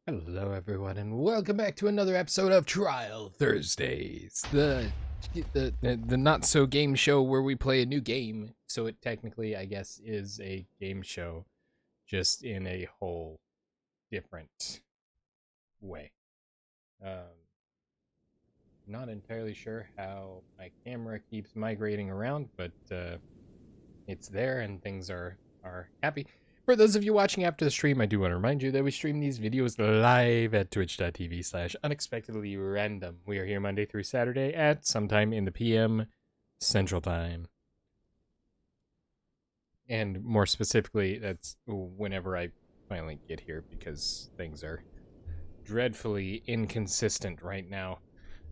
Hello, everyone, and welcome back to another episode of Trial Thursdays, the not so game show where we play a new game. So it technically, I guess, is a game show, just in a whole different way. Um, Not entirely sure how my camera keeps migrating around, but it's there and things are happy. For those of you watching after the stream, I do want to remind you that we stream these videos live at twitch.tv/unexpectedlyrandom. We are here Monday through Saturday at sometime in the PM Central Time. And more specifically, that's whenever I finally get here, because things are dreadfully inconsistent right now.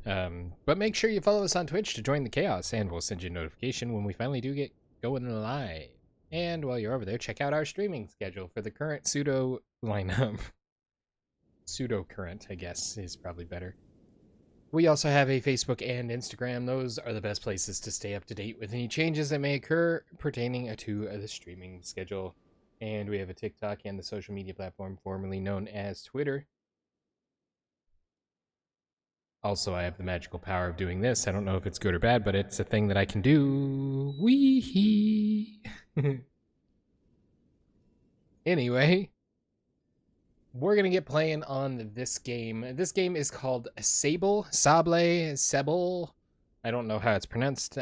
But make sure you follow us on Twitch to join the chaos, and we'll send you a notification when we finally do get going live. And while you're over there, check out our streaming schedule for the current pseudo lineup. Pseudo current, I guess, is probably better. We also have a Facebook and Instagram. Those are the best places to stay up to date with any changes that may occur pertaining to the streaming schedule. And we have a TikTok and the social media platform formerly known as Twitter. Also, I have the magical power of doing this. I don't know if it's good or bad, but it's a thing that I can do. Wee-hee. Anyway, we're going to get playing on this game. This game is called Sable. Sable. I don't know how it's pronounced.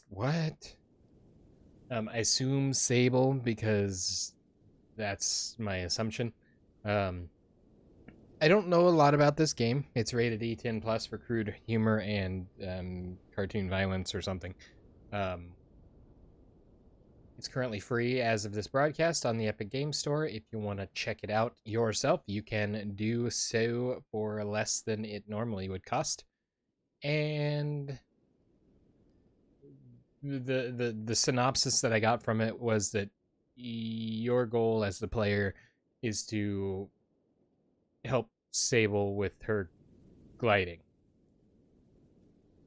What? I assume Sable because that's my assumption. I don't know a lot about this game. It's rated E10 plus for crude humor and cartoon violence or something. It's currently free as of this broadcast on the Epic Games Store. If you want to check it out yourself, you can do so for less than it normally would cost. And the synopsis that I got from it was that your goal as the player is to help Sable with her gliding.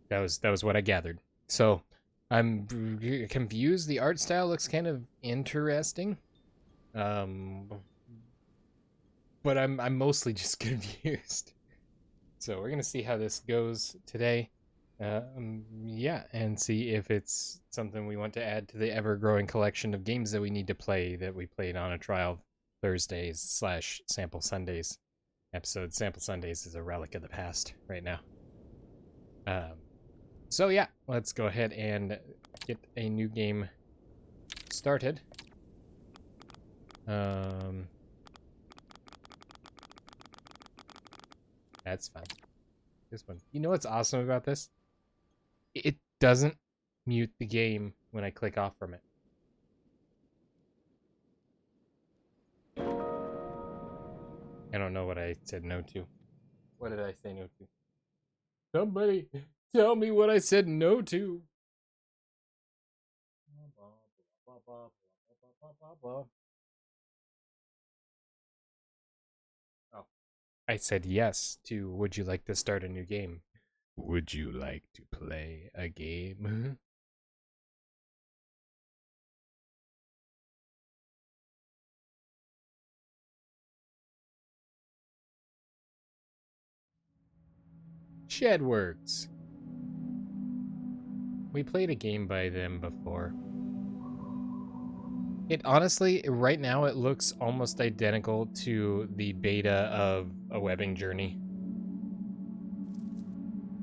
That was what I gathered. So I'm confused. The art style looks kind of interesting, but I'm mostly just confused. So we're gonna see how this goes today. Yeah, and see if it's something we want to add to the ever-growing collection of games that we need to play that we played on a Trial Thursdays / Sample Sundays episode. Sample Sundays is a relic of the past right now. So yeah, let's go ahead and get a new game started. That's fine. This one. You know what's awesome about this? It doesn't mute the game when I click off from it. I don't know what I said no to. What did I say no to? Somebody tell me what I said no to. Oh, I said yes to would you like to start a new game? Would you like to play a game? Shedworks. We played a game by them before. It honestly, right now, it looks almost identical to the beta of A Webbing Journey.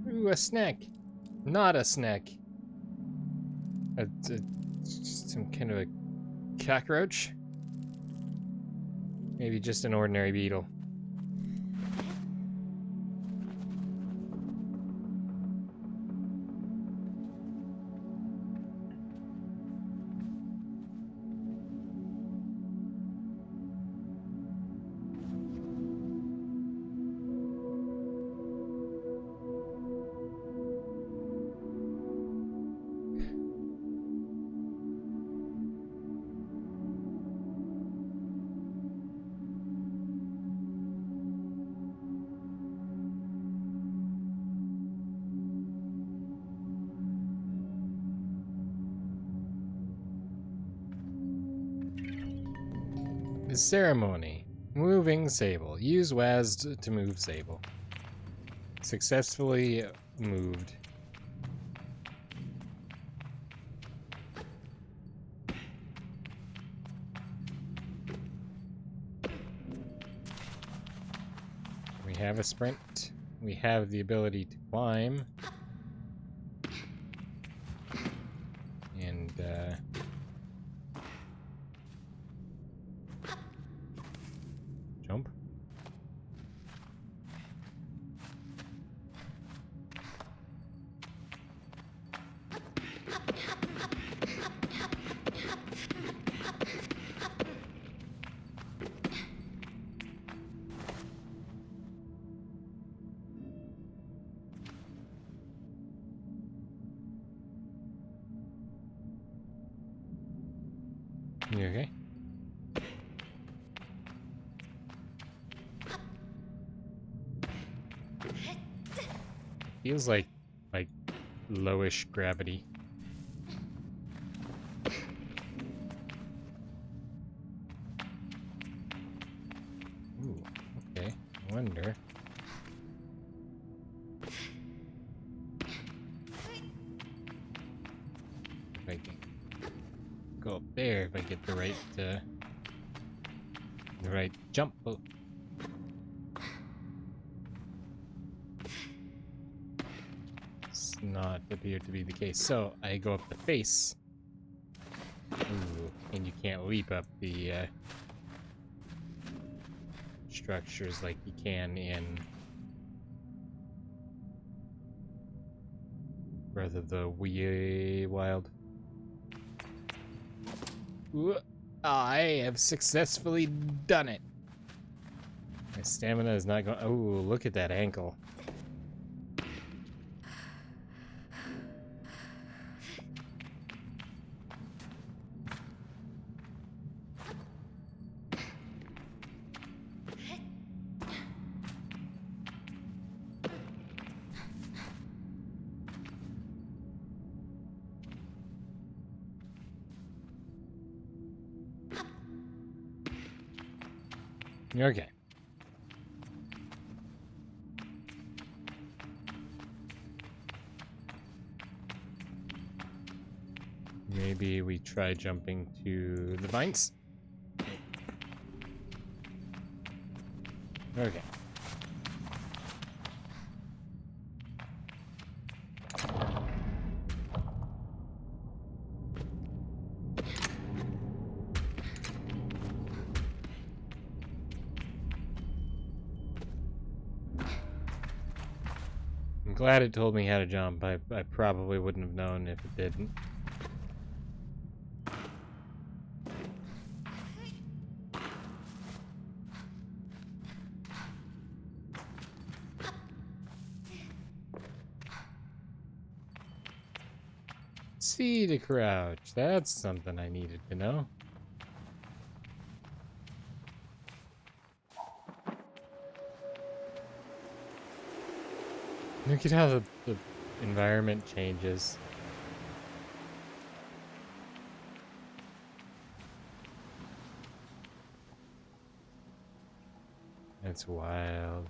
Ooh, a snack. Not a snack. Some kind of a cockroach? Maybe just an ordinary beetle. The ceremony. Moving Sable. Use WASD to move Sable. Successfully moved. We have a sprint. We have the ability to climb. And, jump. You okay? Feels like lowish gravity. Ooh, okay. I wonder. If I can go up there if I get the right jump. Oh. Does not appear to be the case. So I go up the face. Ooh, and you can't leap up the structures like you can in Breath of the Wild. Ooh, I have successfully done it. My stamina is not going. Oh, look at that ankle. Okay. Maybe we try jumping to the vines. Okay. I'm glad it told me how to jump. I probably wouldn't have known if it didn't. C to crouch. That's something I needed to know. Look at how the environment changes. That's wild.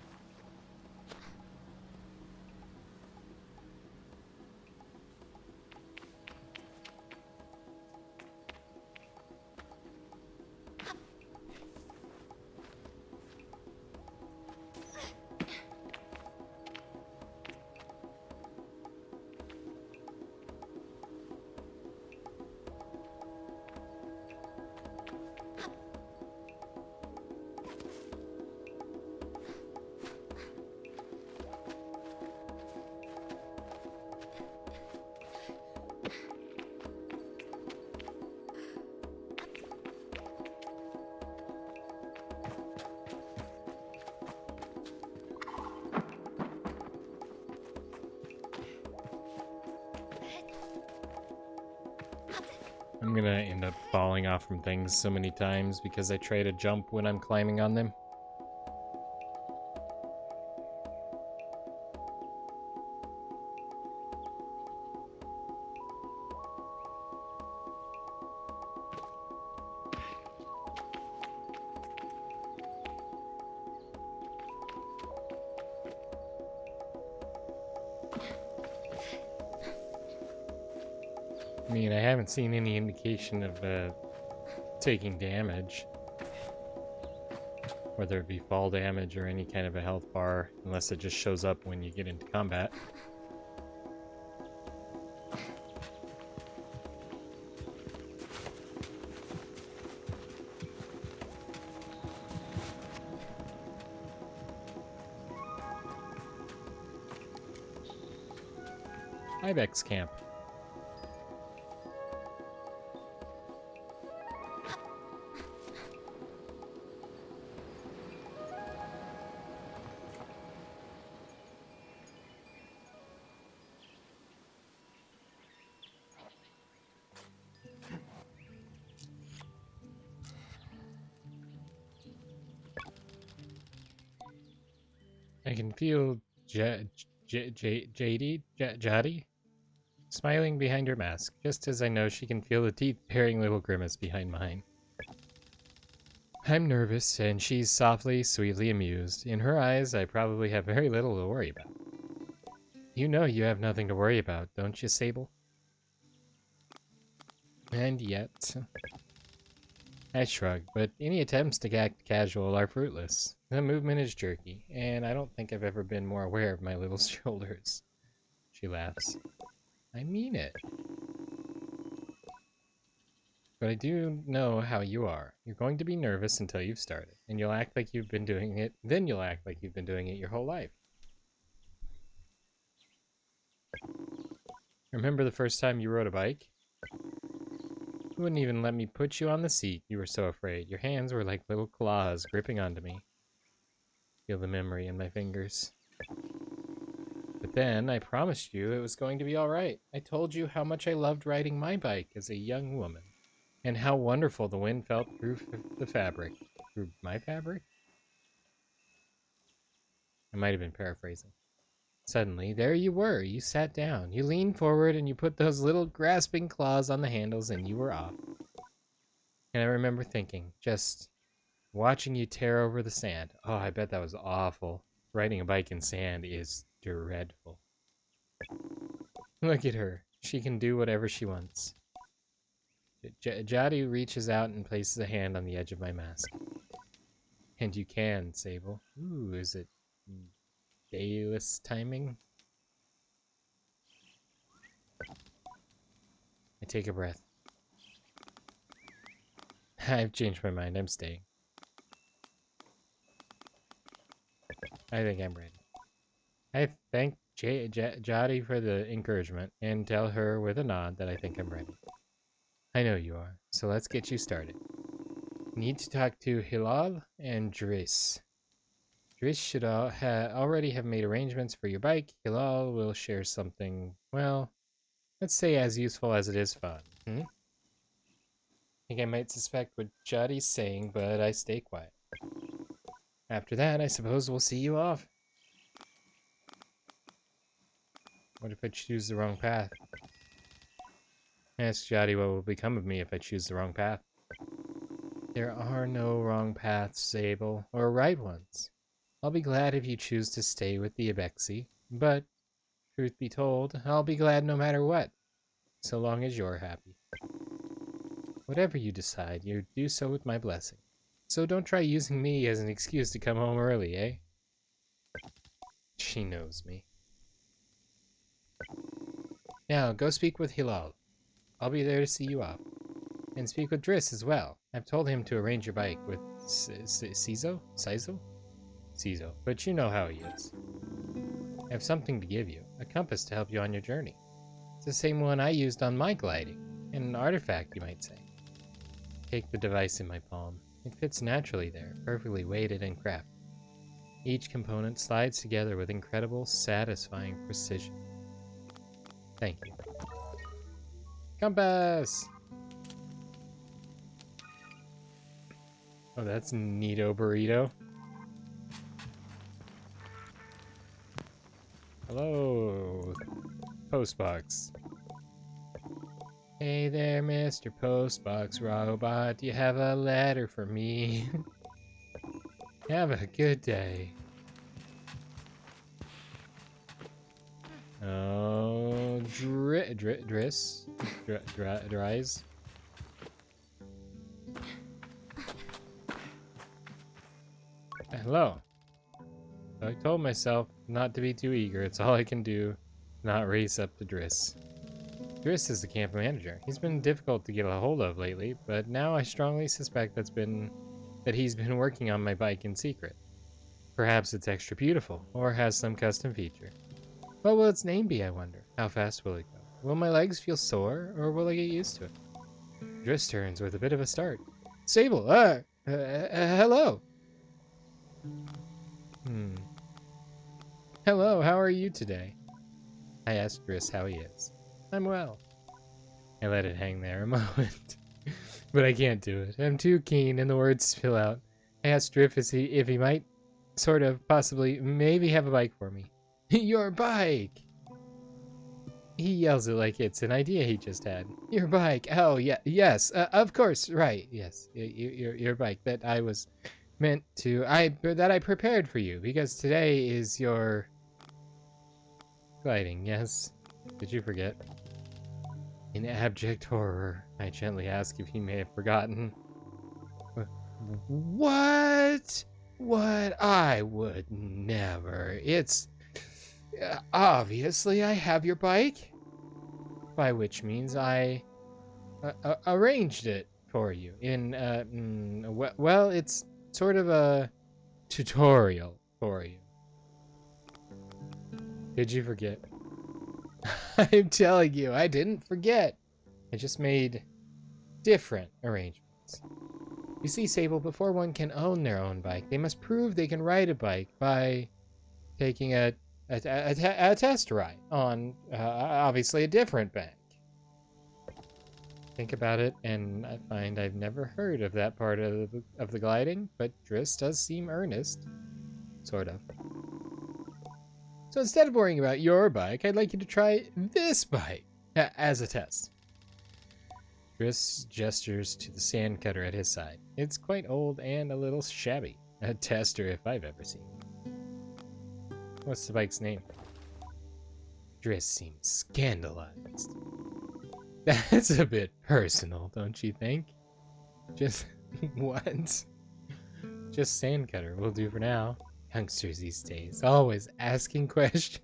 I'm gonna end up falling off from things so many times because I try to jump when I'm climbing on them. I mean, I haven't seen any indication of taking damage. Whether it be fall damage or any kind of a health bar, unless it just shows up when you get into combat. Ibex camp. I can feel Jaddy smiling behind her mask, just as I know she can feel the teeth-baring little grimace behind mine. I'm nervous, and she's softly, sweetly amused. In her eyes, I probably have very little to worry about. You know you have nothing to worry about, don't you, Sable? And yet... I shrug, but any attempts to act casual are fruitless. The movement is jerky, and I don't think I've ever been more aware of my little shoulders. She laughs. I mean it. But I do know how you are. You're going to be nervous until you've started, and you'll act like you've been doing it, then you'll act like you've been doing it your whole life. Remember the first time you rode a bike? You wouldn't even let me put you on the seat, you were so afraid. Your hands were like little claws gripping onto me. Feel the memory in my fingers. But then, I promised you it was going to be alright. I told you how much I loved riding my bike as a young woman. And how wonderful the wind felt through the fabric. Through my fabric? I might have been paraphrasing. Suddenly, there you were. You sat down. You leaned forward and you put those little grasping claws on the handles and you were off. And I remember thinking, just watching you tear over the sand. Oh, I bet that was awful. Riding a bike in sand is dreadful. Look at her. She can do whatever she wants. Jadi reaches out and places a hand on the edge of my mask. And you can, Sable. Ooh, is it dayless timing? I take a breath. I've changed my mind. I'm staying. I think I'm ready. I thank Jadi for the encouragement and tell her with a nod that I think I'm ready. I know you are, so let's get you started. Need to talk to Hilal and Driss. Driss should already have made arrangements for your bike. Hilal will share something, well, let's say as useful as it is fun. I think I might suspect what Jadi's saying, but I stay quiet. After that, I suppose we'll see you off. What if I choose the wrong path? Ask Jadi what will become of me if I choose the wrong path. There are no wrong paths, Sable, or right ones. I'll be glad if you choose to stay with the Ibexi, but, truth be told, I'll be glad no matter what, so long as you're happy. Whatever you decide, you do so with my blessing. So don't try using me as an excuse to come home early, eh? She knows me. Now, go speak with Hilal. I'll be there to see you off. And speak with Driss as well. I've told him to arrange your bike with Cizo? Cizo. But you know how he is. I have something to give you. A compass to help you on your journey. It's the same one I used on my gliding. An artifact, you might say. Take the device in my palm. It fits naturally there, perfectly weighted and crafted. Each component slides together with incredible, satisfying precision. Thank you. Compass! Oh, that's neato burrito. Hello, Postbox. Hey there, Mr. Postbox Robot. Do you have a letter for me? Have a good day. Oh, Driss? Dries? Hello. I told myself not to be too eager. It's all I can do. Not race up to Driss. Driss is the camp manager. He's been difficult to get a hold of lately, but now I strongly suspect that he's been working on my bike in secret. Perhaps it's extra beautiful, or has some custom feature. What will its name be, I wonder? How fast will it go? Will my legs feel sore, or will I get used to it? Driss turns with a bit of a start. Sable, hello. Hello, how are you today? I asked Driss how he is. I'm well. I let it hang there a moment. But I can't do it. I'm too keen and the words spill out. I asked Driss if he might sort of, possibly, maybe have a bike for me. Your bike! He yells it like it's an idea he just had. Your bike. Oh, yeah, yes, of course, right, yes. Your bike that I was meant to, that I prepared for you, because today is your gliding, yes. Did you forget? In abject horror, I gently ask if he may have forgotten. What? What? I would never. It's... obviously, I have your bike. By which means I arranged it for you in, well, it's sort of a tutorial for you. Did you forget? I'm telling you, I didn't forget. I just made different arrangements. You see, Sable, before one can own their own bike, they must prove they can ride a bike by taking a test ride on, obviously, a different bike. Think about it, and I find I've never heard of that part of the gliding, but Driss does seem earnest. Sort of. So instead of worrying about your bike, I'd like you to try this bike as a test. Driss gestures to the sand cutter at his side. It's quite old and a little shabby. A tester if I've ever seen. What's the bike's name? Driss seems scandalized. That's a bit personal, don't you think? Just... what? Just sand cutter will do for now. Youngsters these days, always asking questions.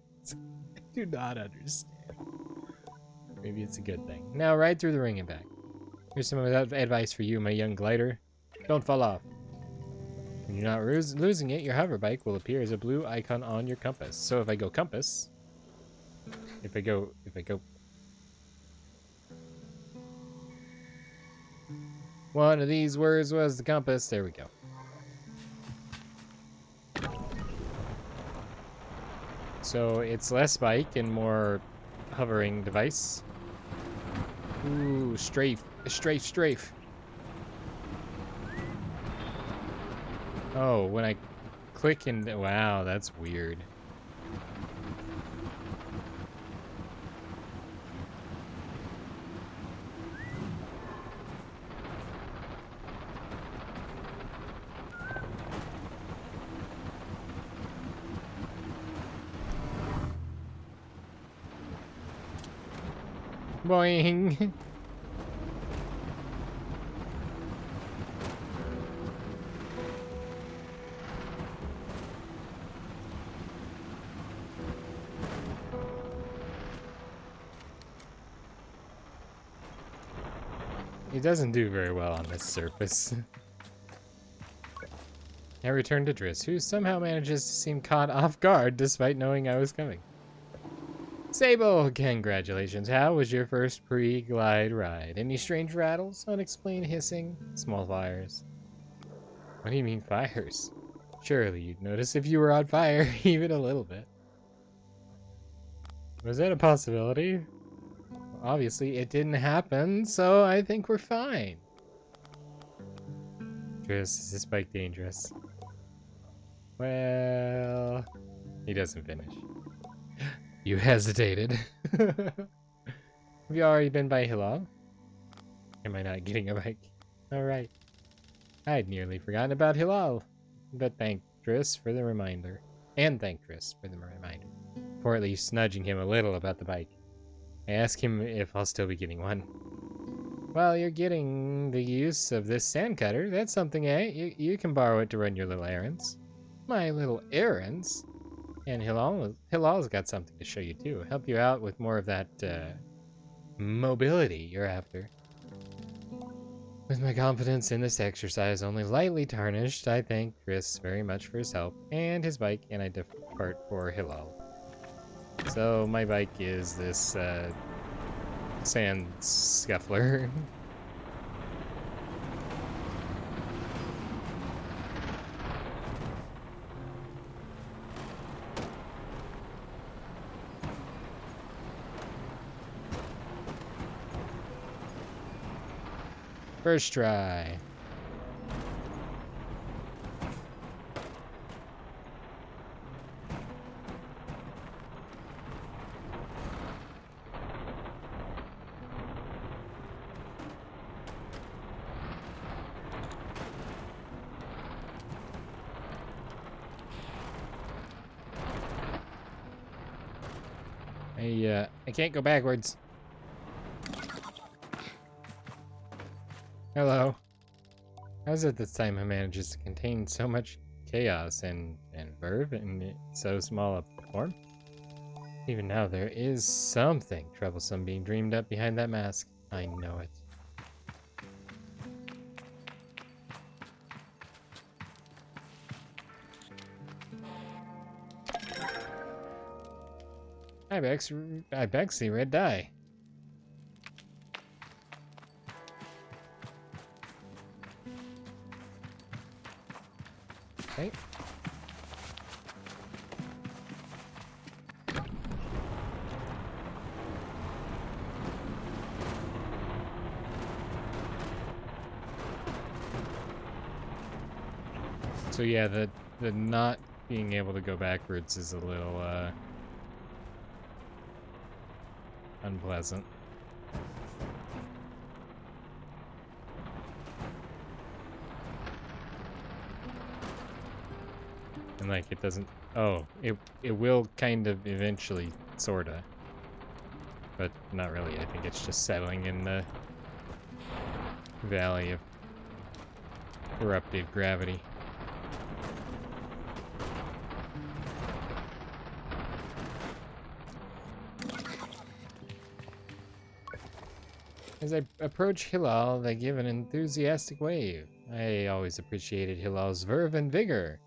I do not understand. Maybe it's a good thing. Now, ride through the ring and back. Here's some advice for you, my young glider. Don't fall off. When you're not losing it, your hover bike will appear as a blue icon on your compass. So if I go compass... If I go... One of these words was the compass. There we go. So it's less bike and more hovering device. Ooh, strafe. Strafe. Oh, when I click and... wow, that's weird. Boing. It doesn't do very well on this surface. I return to Driss, who somehow manages to seem caught off guard despite knowing I was coming. Sable, congratulations. How was your first pre-glide ride? Any strange rattles? Unexplained hissing? Small fires? What do you mean fires? Surely you'd notice if you were on fire, even a little bit. Was that a possibility? Obviously, it didn't happen, so I think we're fine. Driss, is this bike dangerous? Well... He doesn't finish. You hesitated. Have you already been by Hilal? Am I not getting a bike? Alright. I'd nearly forgotten about Hilal. But thank Driss for the reminder. And thank Driss for the reminder. before at least nudging him a little about the bike. I ask him if I'll still be getting one. Well, you're getting the use of this sand cutter. That's something, eh? You can borrow it to run your little errands. My little errands? And Hilal's got something to show you too. Help you out with more of that, mobility you're after. With my confidence in this exercise only lightly tarnished, I thank Chris very much for his help and his bike, and I depart for Hilal. So my bike is this sand scuffler. First try. I can't go backwards. Hello. How's it this time it manages to contain so much chaos and verve in so small a form? Even now, there is something troublesome being dreamed up behind that mask. I know it. Ibexy red dye. Okay. So yeah, the not being able to go backwards is a little unpleasant. And like it doesn't, oh, it will kind of eventually, sorta. But not really. I think it's just settling in the valley of eruptive gravity. As I approach Hilal, they give an enthusiastic wave. I always appreciated Hilal's verve and vigor.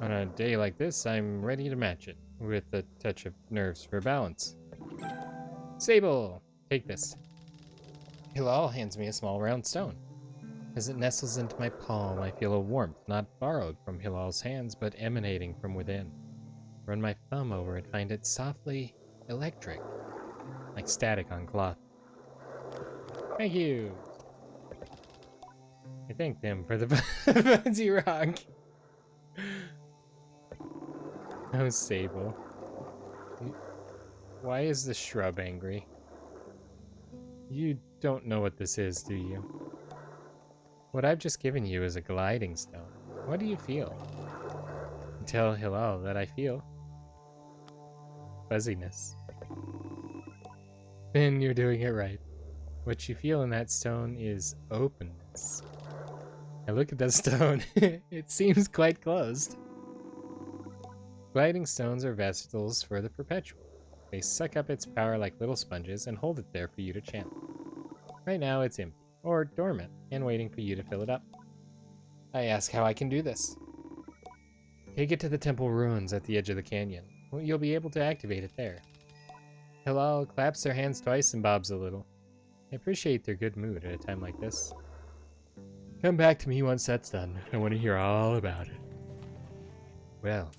On a day like this, I'm ready to match it, with a touch of nerves for balance. Sable! Take this. Hilal hands me a small round stone. As it nestles into my palm, I feel a warmth not borrowed from Hilal's hands, but emanating from within. Run my thumb over it, find it softly electric, like static on cloth. Thank you! I thank them for the fuzzy rock. Oh, Sable. Why is the shrub angry? You don't know what this is, do you? What I've just given you is a gliding stone. What do you feel? Tell Hilal that I feel fuzziness. Then you're doing it right. What you feel in that stone is openness. I look at that stone. It seems quite closed. Gliding stones are vessels for the perpetual. They suck up its power like little sponges and hold it there for you to channel. Right now it's empty, or dormant, and waiting for you to fill it up. I ask how I can do this. Take it to the temple ruins at the edge of the canyon. You'll be able to activate it there. Hilal claps their hands twice and bobs a little. I appreciate their good mood at a time like this. Come back to me once that's done. I want to hear all about it. Well.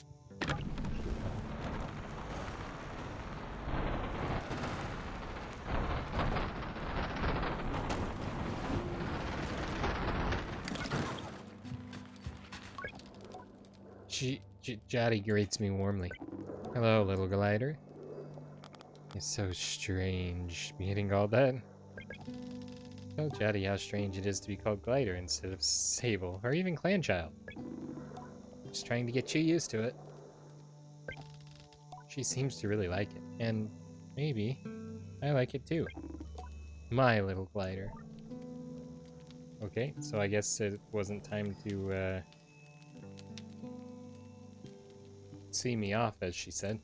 Jaddy greets me warmly. Hello, little glider. It's so strange getting all that. Tell Jaddy how strange it is to be called Glider instead of Sable, or even Clanchild. Just trying to get you used to it. She seems to really like it. And maybe I like it too. My little glider. Okay, so I guess it wasn't time to see me off, as she said.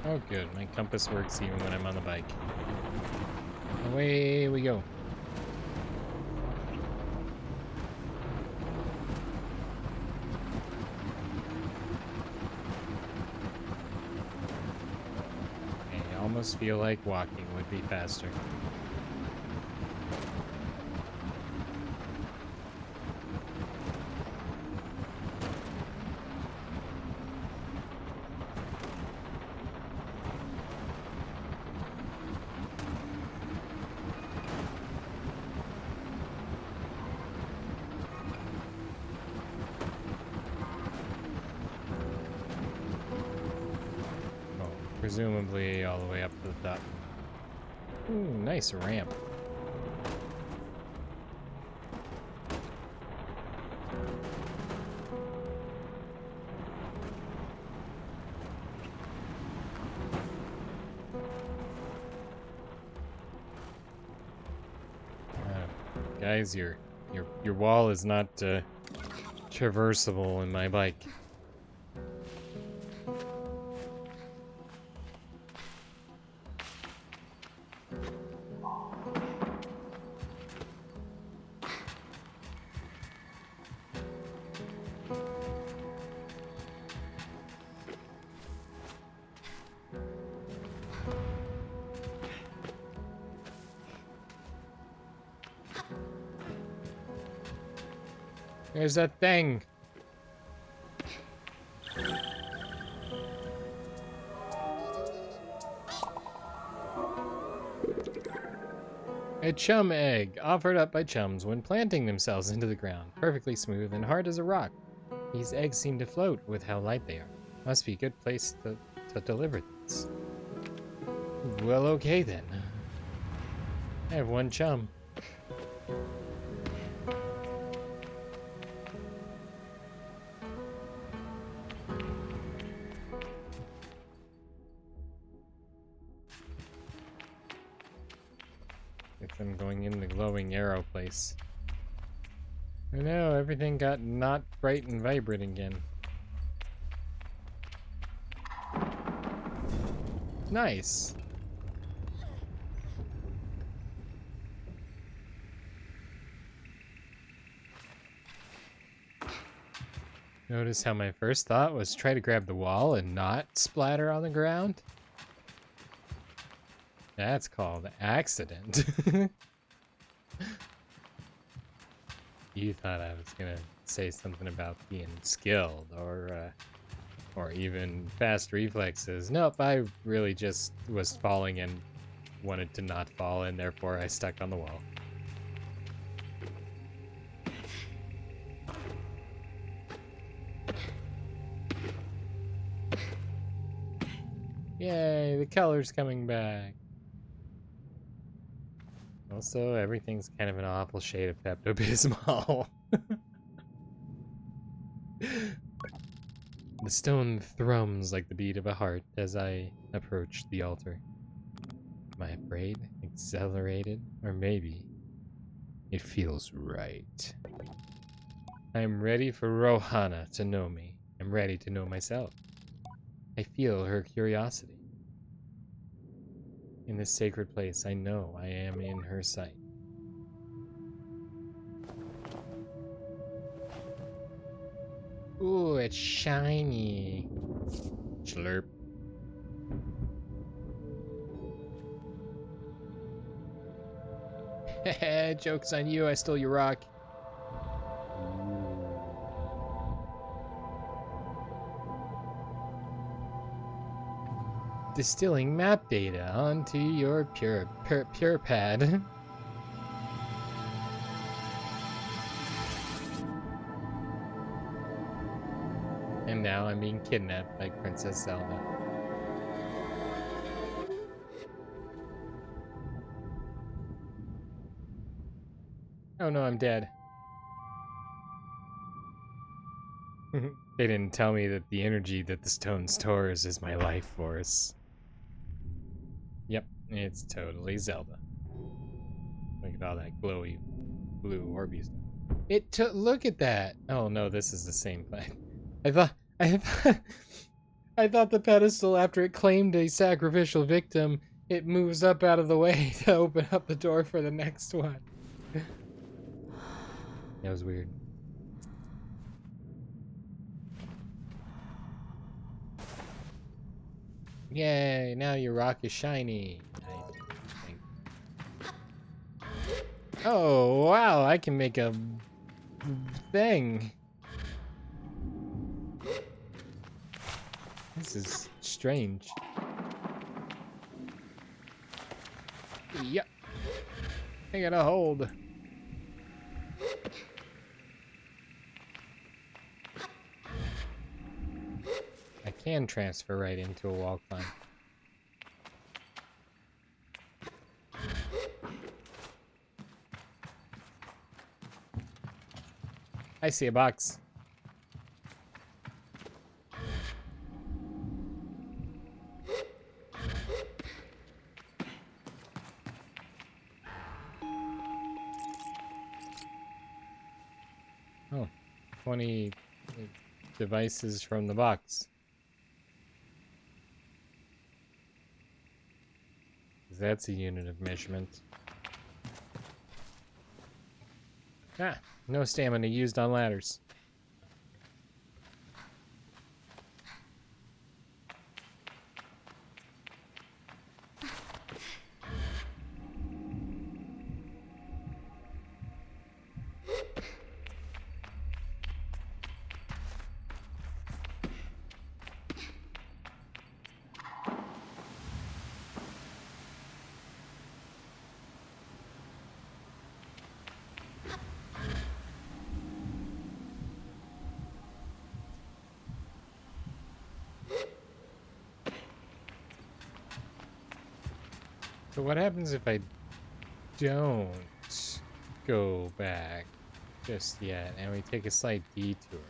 Oh good, my compass works even when I'm on the bike. Away we go. I almost feel like walking would be faster. Presumably all the way up to the top. Ooh, nice ramp. Guys, your wall is not traversable in my bike. There's that thing. A chum egg, offered up by chums when planting themselves into the ground, perfectly smooth and hard as a rock. These eggs seem to float with how light they are. Must be a good place to deliver this. Well, okay then. I have one chum. I'm going in the glowing arrow place. I know, everything got not bright and vibrant again. Nice. Notice how my first thought was try to grab the wall and not splatter on the ground? That's called accident. You thought I was gonna say something about being skilled or even fast reflexes. Nope, I really just was falling and wanted to not fall, and therefore I stuck on the wall. Yay, the color's coming back. Also, everything's kind of an awful shade of Pepto-Bismol. The stone thrums like the beat of a heart as I approach the altar. Am I afraid? Exhilarated? Or maybe it feels right. I am ready for Rohana to know me. I'm ready to know myself. I feel her curiosity. In this sacred place, I know I am in her sight. Ooh, it's shiny. Slurp. Heh, joke's on you, I stole your rock. Distilling map data onto your pure pad. And now I'm being kidnapped by Princess Zelda. Oh no, I'm dead. They didn't tell me that the energy that the stone stores is my life force. Yep, it's totally Zelda. Look at all that glowy blue orby stuff. It took. Look at that. Oh no, this is the same thing. I thought. I thought. I thought the pedestal, after it claimed a sacrificial victim, it moves up out of the way to open up the door for the next one. That was weird. Yay, now your rock is shiny. Oh, wow, I can make a thing. This is strange. Yep. I got a hold. I can transfer right into a wall climb. I see a box. Oh, 20 devices from the box. That's a unit of measurement. Ah, no stamina used on ladders. So what happens if I don't go back just yet and we take a slight detour?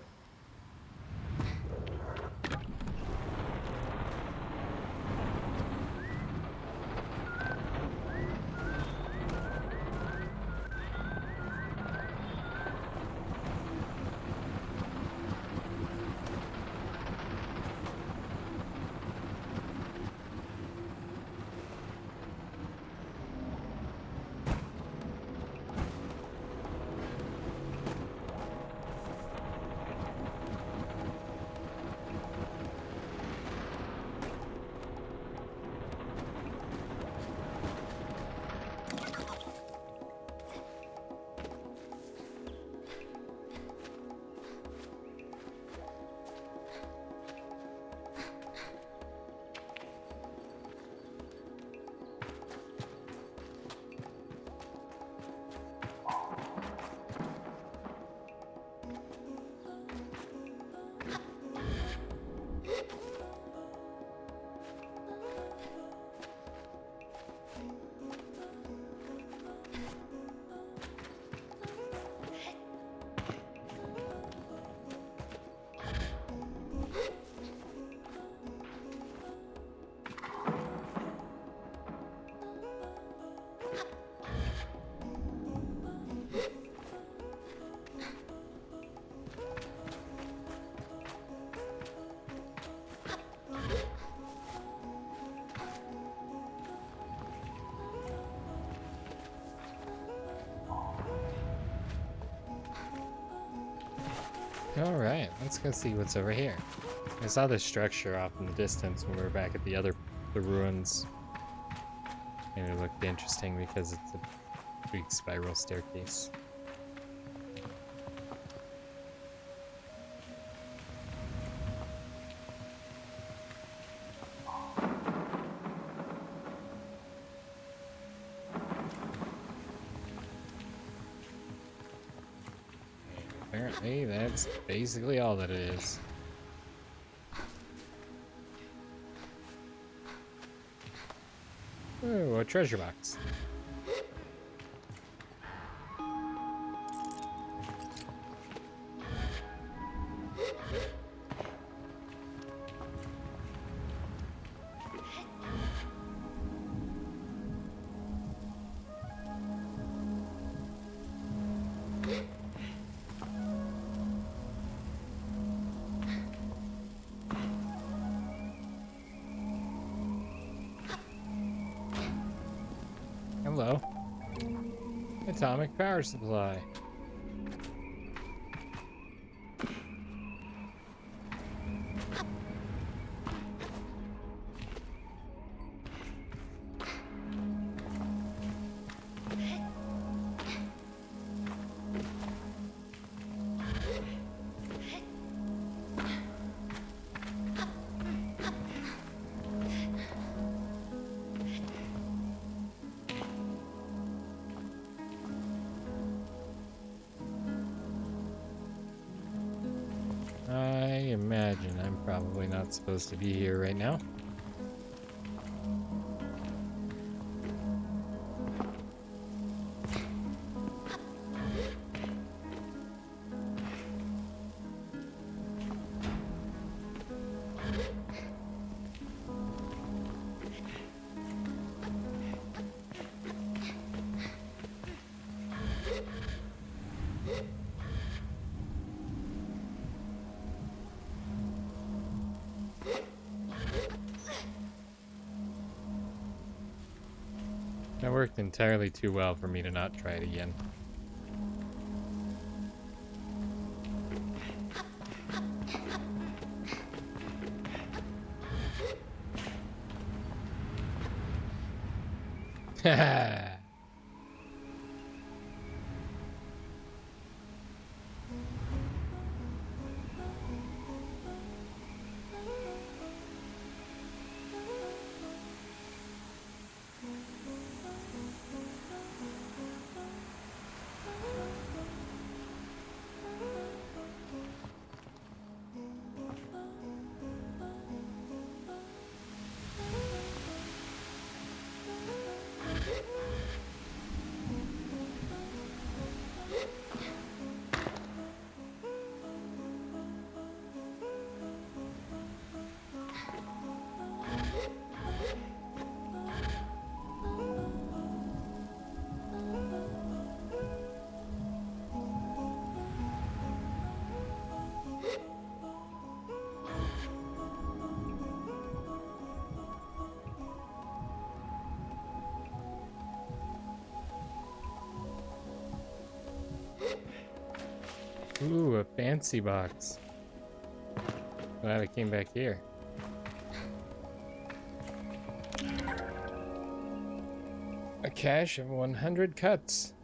Alright, let's go see what's over here. I saw this structure off in the distance when we were back at the ruins. And it looked interesting because it's a big spiral staircase. Apparently, that's basically all that it is. Ooh, a treasure box. Atomic power supply. I imagine I'm probably not supposed to be here right now. That worked entirely too well for me to not try it again. Haha. Ooh, a fancy box. Glad I came back here. A cache of 100 cuts.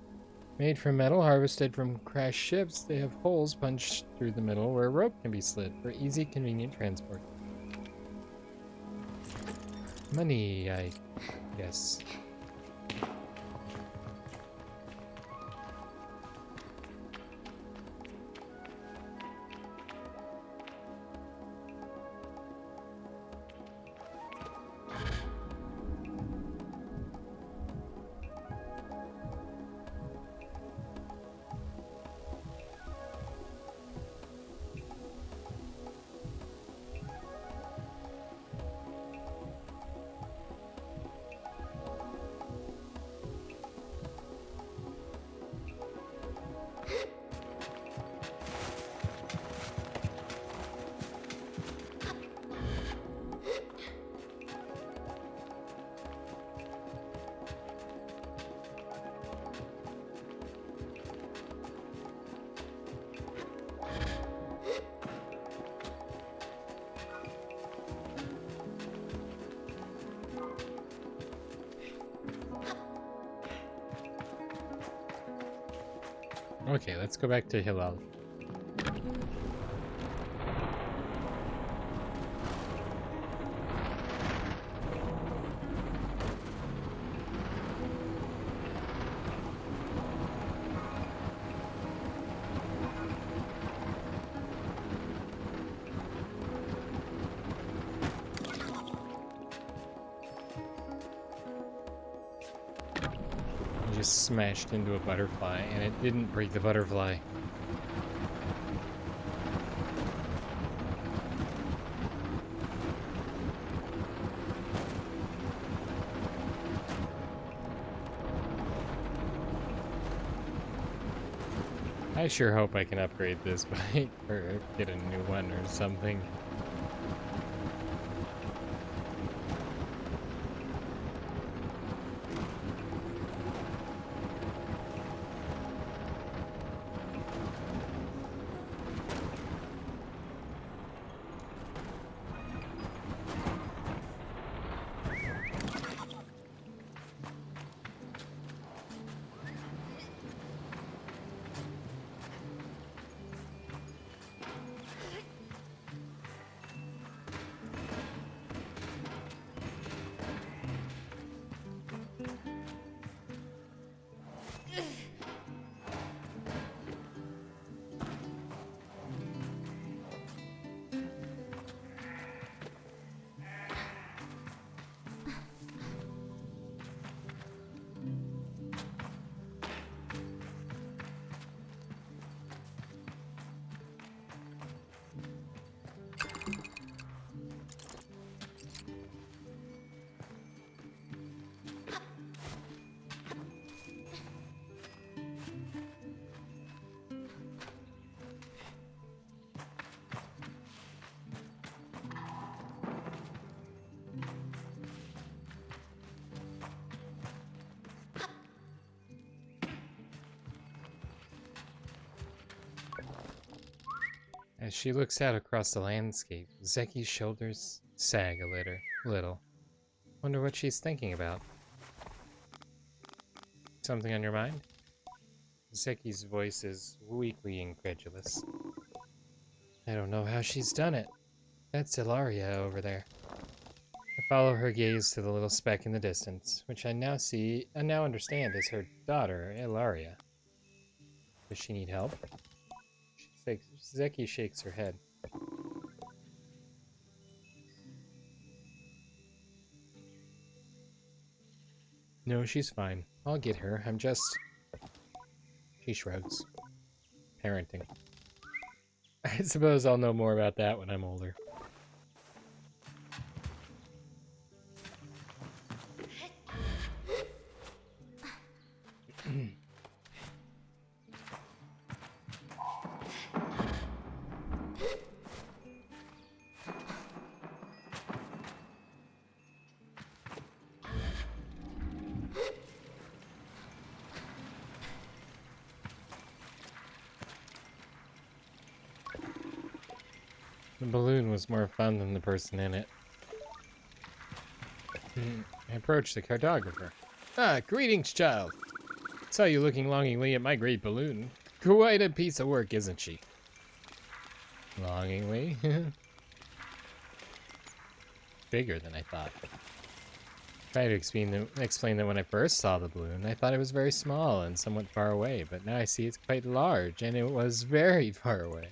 Made from metal harvested from crashed ships, they have holes punched through the middle where a rope can be slid for easy, convenient transport. Money, I guess. Okay, let's go back to Hillel. Just smashed into a butterfly, and it didn't break the butterfly. I sure hope I can upgrade this bike or get a new one or something. As she looks out across the landscape, Zeki's shoulders sag a little. Wonder what she's thinking about. Something on your mind? Zeki's voice is weakly incredulous. I don't know how she's done it. That's Ilaria over there. I follow her gaze to the little speck in the distance, which I now understand is her daughter, Ilaria. Does she need help? Zeki shakes her head. No, she's fine. I'll get her. I'm just... She shrugs. Parenting. I suppose I'll know more about that when I'm older. The balloon was more fun than the person in it. I approached the cartographer. Ah, greetings, child. Saw you looking longingly at my great balloon. Quite a piece of work, isn't she? Longingly? Bigger than I thought. Tried to explain that when I first saw the balloon, I thought it was very small and somewhat far away, but now I see it's quite large, and it was very far away.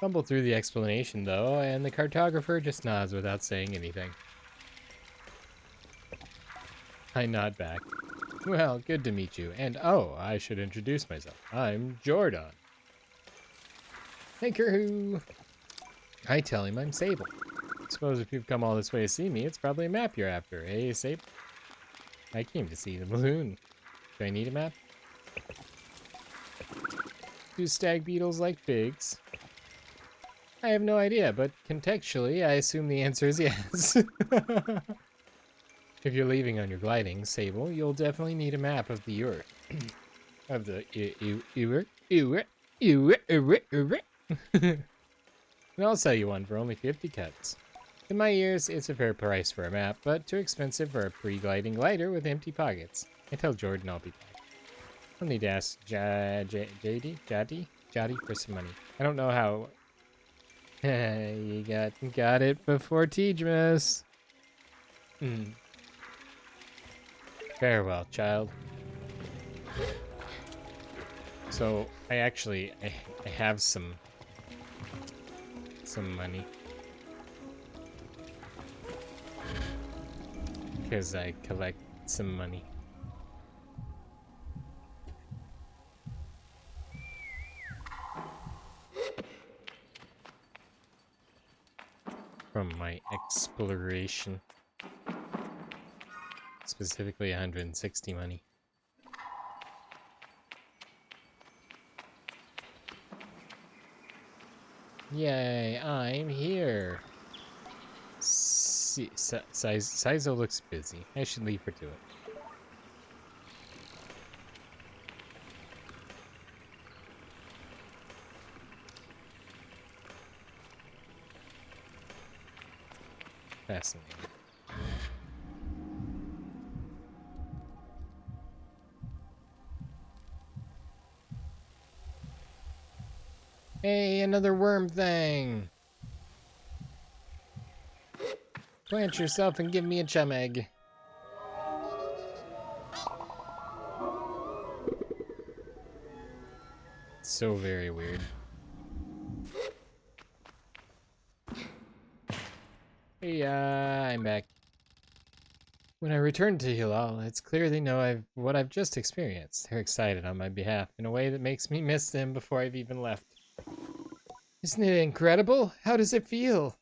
Fumble through the explanation, though, and the cartographer just nods without saying anything. I nod back. Well, good to meet you, and oh, I should introduce myself. I'm Jordan. Hey, Kerhoo! I tell him I'm Sable. Suppose if you've come all this way to see me, it's probably a map you're after, eh, Sable? I came to see the balloon. Do I need a map? Do stag beetles like figs? I have no idea, but contextually, I assume the answer is yes. If you're leaving on your gliding, Sable, you'll definitely need a map of the Ur. Of the And I'll sell you one for only 50 cuts. In my ears, it's a fair price for a map, but too expensive for a pre-gliding glider with empty pockets. I tell Jordan I'll be back. I'll need to ask Jadi for some money. I don't know how... You got it before Tidras. Farewell, child. So I have some money because I collect some money. From my exploration. Specifically 160 money. Yay, I'm here. Sizo looks busy. I should leave her to it. Fascinating. Hey, another worm thing! Plant yourself and give me a chum egg. So very weird. Hey, I'm back. When I return to Hilal, it's clear they know what I've just experienced. They're excited on my behalf in a way that makes me miss them before I've even left. Isn't it incredible? How does it feel?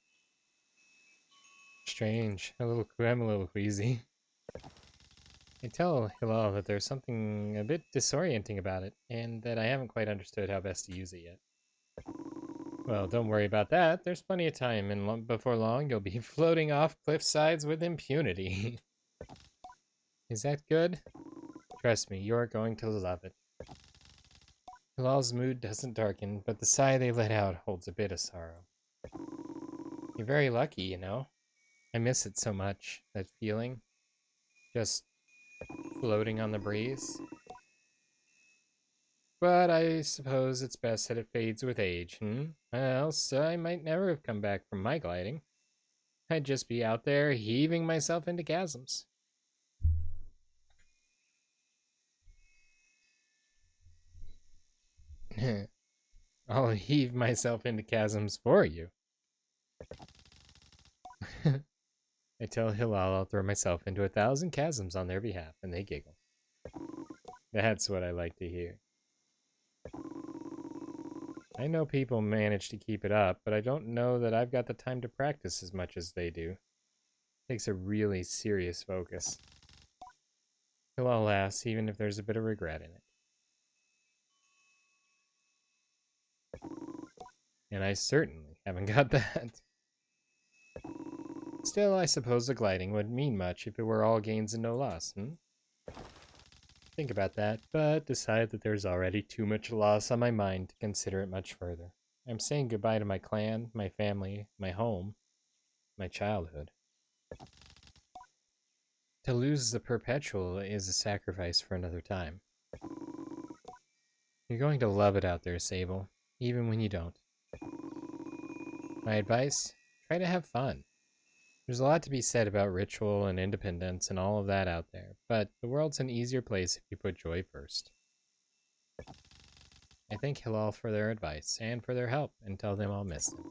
Strange. I'm a little queasy. I tell Hilal that there's something a bit disorienting about it, and that I haven't quite understood how best to use it yet. Well, don't worry about that. There's plenty of time, and before long, you'll be floating off cliff sides with impunity. Is that good? Trust me, you're going to love it. Hilal's mood doesn't darken, but the sigh they let out holds a bit of sorrow. You're very lucky, you know. I miss it so much, that feeling. Just floating on the breeze. But I suppose it's best that it fades with age, Else I might never have come back from my gliding. I'd just be out there heaving myself into chasms. I'll heave myself into chasms for you. I tell Hilal I'll throw myself into 1,000 chasms on their behalf, and they giggle. That's what I like to hear. I know people manage to keep it up, but I don't know that I've got the time to practice as much as they do. It takes a really serious focus. Hilal laughs, even if there's a bit of regret in it. And I certainly haven't got that. Still, I suppose the gliding wouldn't mean much if it were all gains and no loss, Think about that, but decide that there's already too much loss on my mind to consider it much further. I'm saying goodbye to my clan, my family, my home, my childhood. To lose the perpetual is a sacrifice for another time. You're going to love it out there, Sable, even when you don't. My advice? Try to have fun. There's a lot to be said about ritual and independence and all of that out there, but the world's an easier place if you put joy first. I thank Hilal for their advice and for their help, and tell them I'll miss them.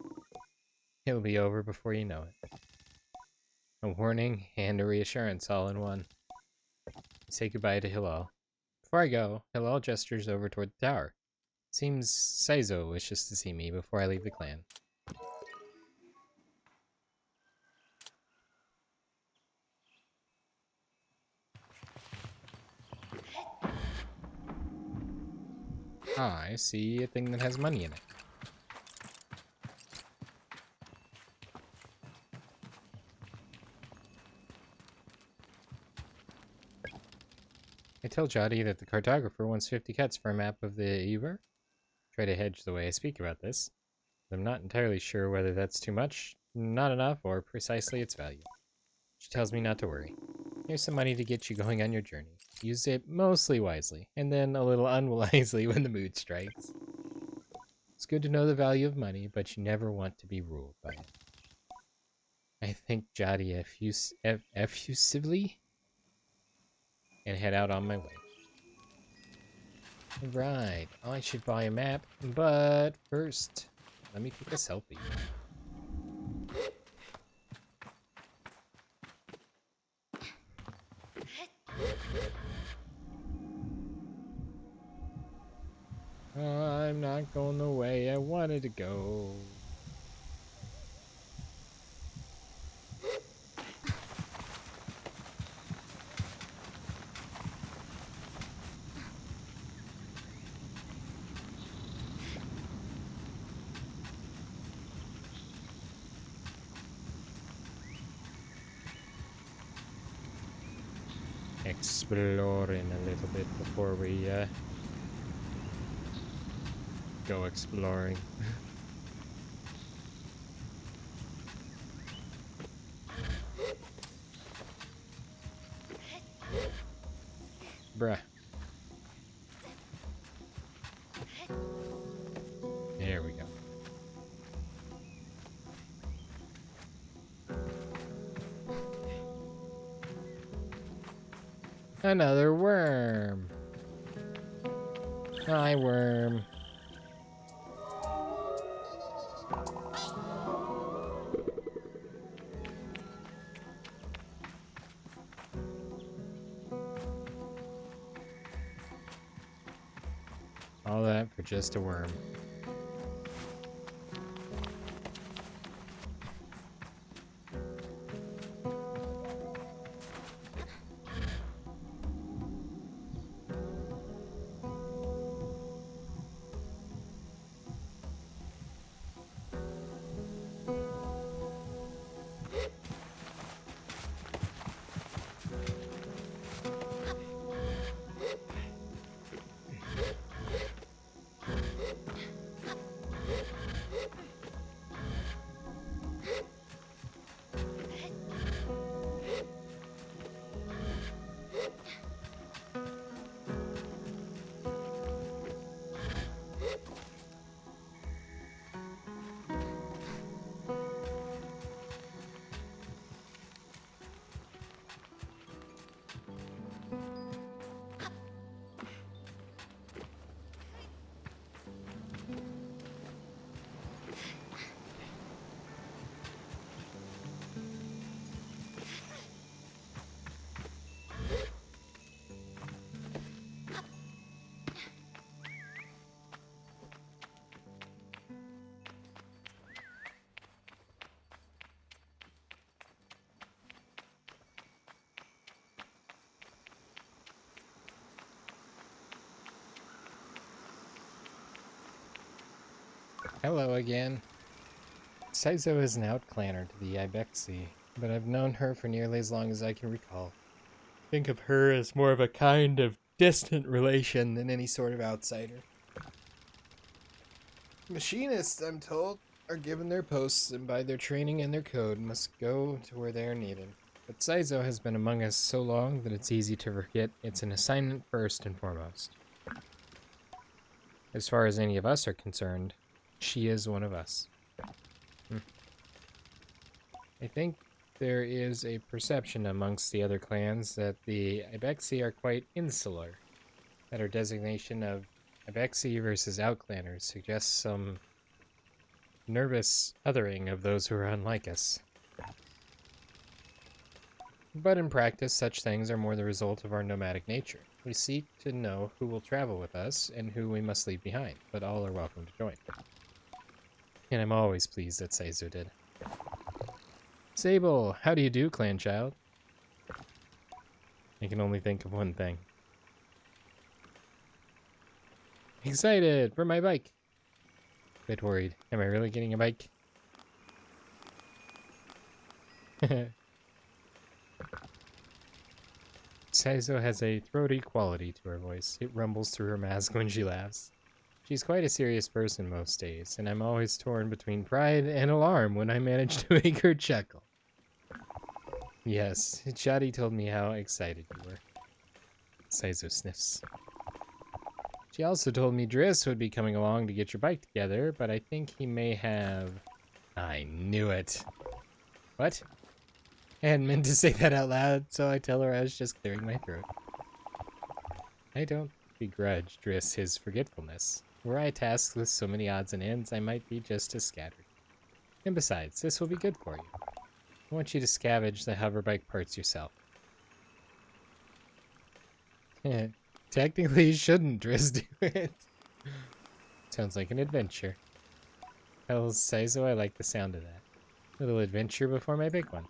It'll be over before you know it. A warning and a reassurance all in one. I say goodbye to Hilal. Before I go, Hilal gestures over toward the tower. Seems Saizo wishes to see me before I leave the clan. Ah, I see a thing that has money in it. I tell Jotty that the cartographer wants 50 cuts for a map of the Eber. Try to hedge the way I speak about this. I'm not entirely sure whether that's too much, not enough, or precisely its value. She tells me not to worry. Here's some money to get you going on your journey. Use it mostly wisely, and then a little unwisely when the mood strikes. It's good to know the value of money, but you never want to be ruled by it. I thank Jotty effusively and head out on my way. Right, I should buy a map, but first, let me take a selfie. I'm not going the way I wanted to go. Exploring a little bit before we go exploring. Bruh. There we go. Another worm. Hi, worm. All that for just a worm. Hello again. Saizo is an outclanner to the Ibexi, but I've known her for nearly as long as I can recall. Think of her as more of a kind of distant relation than any sort of outsider. Machinists, I'm told, are given their posts and by their training and their code must go to where they are needed. But Saizo has been among us so long that it's easy to forget it's an assignment first and foremost. As far as any of us are concerned, she is one of us. I think there is a perception amongst the other clans that the Ibexi are quite insular, that our designation of Ibexi versus outclanners suggests some nervous othering of those who are unlike us. But in practice, such things are more the result of our nomadic nature. We seek to know who will travel with us and who we must leave behind, but all are welcome to join. And I'm always pleased that Seizo did. Sable, how do you do, clan child? I can only think of one thing. Excited for my bike. Bit worried. Am I really getting a bike? Saizo has a throaty quality to her voice. It rumbles through her mask when she laughs. She's quite a serious person most days, and I'm always torn between pride and alarm when I manage to make her chuckle. Yes, Shadi told me how excited you were. Saizo sniffs. She also told me Driss would be coming along to get your bike together, but I think he may have... I knew it. What? I hadn't meant to say that out loud, so I tell her I was just clearing my throat. I don't begrudge Driss his forgetfulness. Were I tasked with so many odds and ends, I might be just as scattered. And besides, this will be good for you. I want you to scavenge the hoverbike parts yourself. Technically, you shouldn't, Driss, do it. Sounds like an adventure. Tell Saizo I like the sound of that. Little adventure before my big one.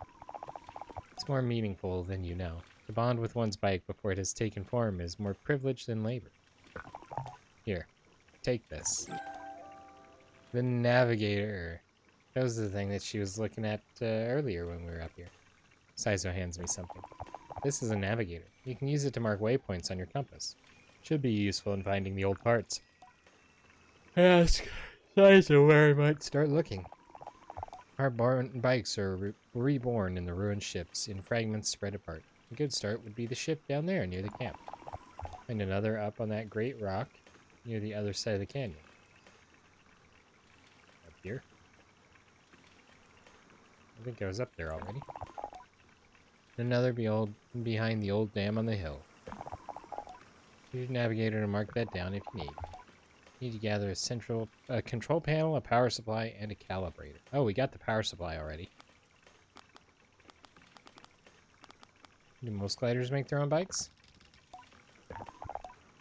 It's more meaningful than you know. To bond with one's bike before it has taken form is more privilege than labor. Here, take this. The navigator. That was the thing that she was looking at earlier when we were up here. Saizo hands me something. This is a navigator. You can use it to mark waypoints on your compass. Should be useful in finding the old parts. Ask Saizo where I might start looking. Our bikes are reborn in the ruined ships, in fragments spread apart. A good start would be the ship down there near the camp. And another up on that great rock near the other side of the canyon. Up here? I think I was up there already. Another behind the old dam on the hill. Use your navigator to mark that down if you need. You need to gather a control panel, a power supply, and a calibrator. Oh, we got the power supply already. Do most gliders make their own bikes?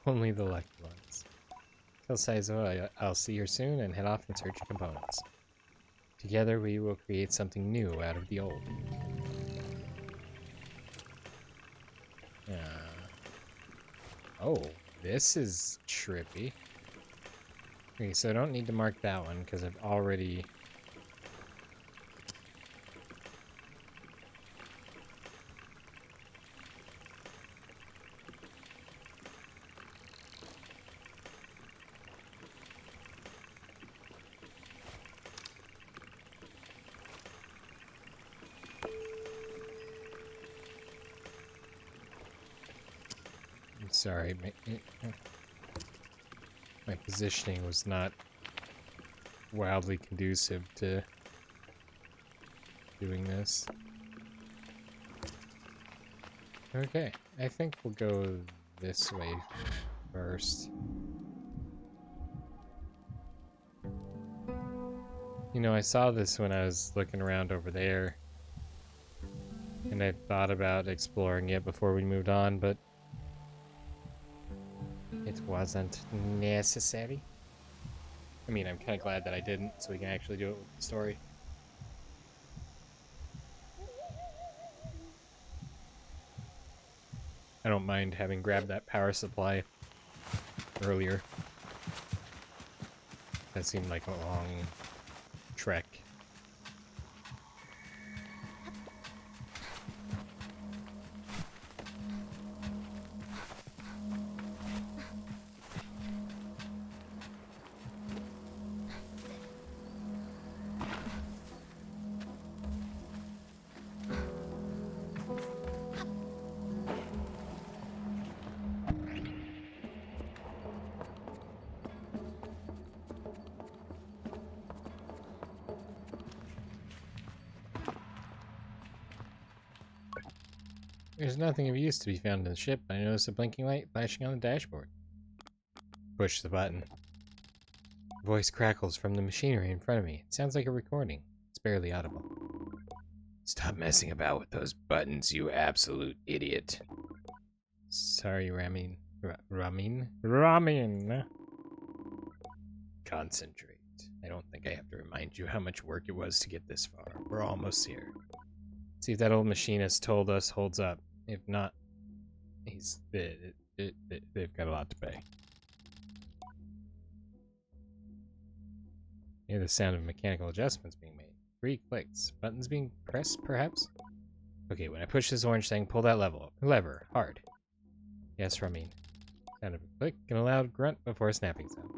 Only the lucky ones. Tell Saizo I'll see her soon and head off in search of components. Together we will create something new out of the old. Oh, this is trippy. Okay, so I don't need to mark that one because I've already... I'm sorry, my positioning was not wildly conducive to doing this. Okay, I think we'll go this way first. You know, I saw this when I was looking around over there, and I thought about exploring it before we moved on, but it wasn't necessary. I mean, I'm kind of glad that I didn't, so we can actually do it with the story. I don't mind having grabbed that power supply earlier. That seemed like a long trek. There's nothing of use to be found in the ship. I noticed a blinking light flashing on the dashboard. Push the button. A voice crackles from the machinery in front of me. It sounds like a recording. It's barely audible. Stop messing about with those buttons, you absolute idiot. Sorry, Ramin. Ramin. Concentrate. I don't think I have to remind you how much work it was to get this far. We're almost here. See if that old machinist told us holds up. If not, they've got a lot to pay. Hear the sound of mechanical adjustments being made. 3 clicks. Buttons being pressed, perhaps? Okay, when I push this orange thing, pull that lever. Hard. Yes, Ramin. Sound of a click and a loud grunt before a snapping sound.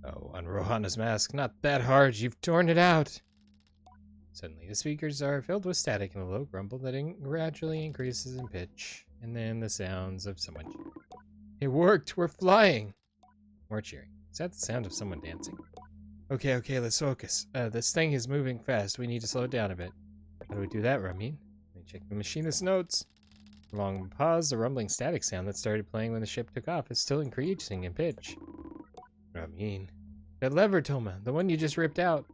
Oh, on Rohana's mask. Not that hard. You've torn it out. Suddenly, the speakers are filled with static and a low grumble that gradually increases in pitch, and then the sounds of someone cheering. It worked! We're flying! More cheering. Is that the sound of someone dancing? Okay, let's focus. This thing is moving fast. We need to slow it down a bit. How do we do that, Ramin? Let me check the machinist's notes. Long pause, the rumbling static sound that started playing when the ship took off is still increasing in pitch. Ramin. That lever, Toma, the one you just ripped out.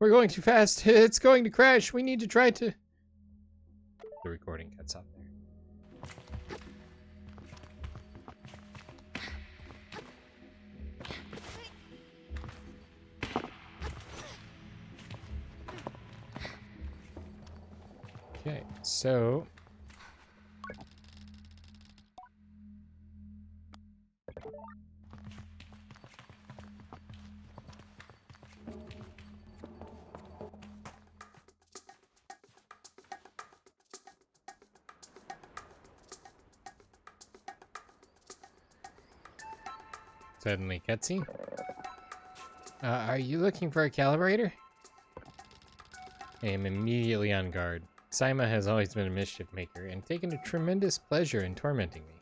We're going too fast. It's going to crash. We need to try to... The recording cuts off there. Okay, so... Suddenly cutscene. Are you looking for a calibrator? I am immediately on guard. Saima has always been a mischief maker and taken a tremendous pleasure in tormenting me.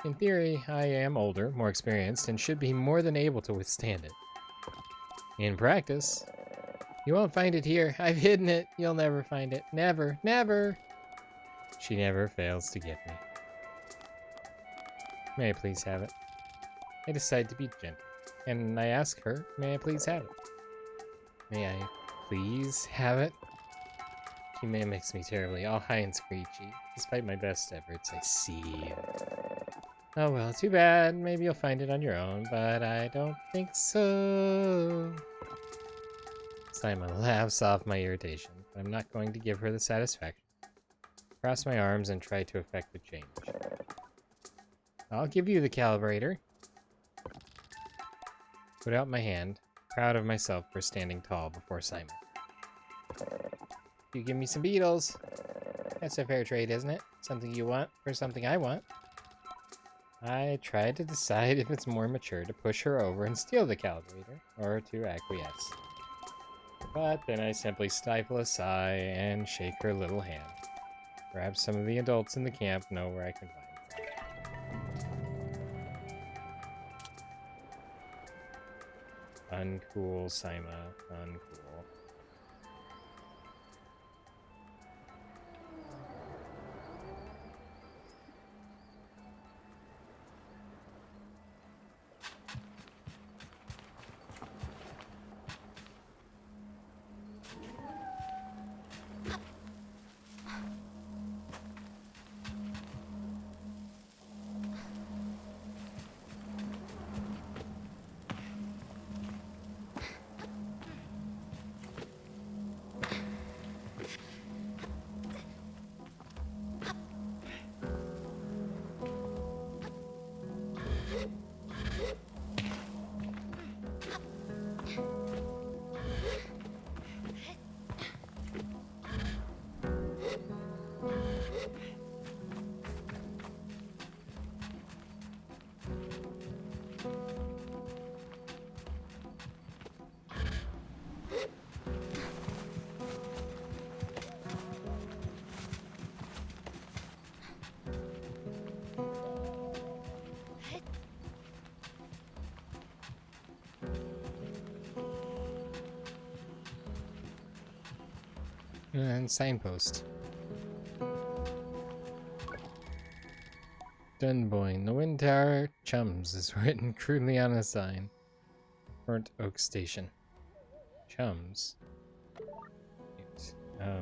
In theory, I am older, more experienced, and should be more than able to withstand it. In practice, you won't find it here. I've hidden it. You'll never find it. Never, never. She never fails to get me. May I please have it? I decide to be gentle, and I ask her, may I please have it? May I please have it? She mimics me terribly, all high and screechy. Despite my best efforts, I seethe. Oh well, too bad. Maybe you'll find it on your own, but I don't think so. Simon laughs off my irritation, but I'm not going to give her the satisfaction. Cross my arms and try to effect the change. I'll give you the calibrator. Put out my hand, proud of myself for standing tall before Simon. You give me some beetles. That's a fair trade, isn't it? Something you want for something I want. I tried to decide if it's more mature to push her over and steal the calibrator, or to acquiesce. But then I simply stifle a sigh and shake her little hand. Perhaps some of the adults in the camp know where I can find it. Uncool, Saima. Uncool. And signpost. Dunboyne, the Wind Tower Chums is written crudely on a sign. Burnt Oak Station. Chums. Right.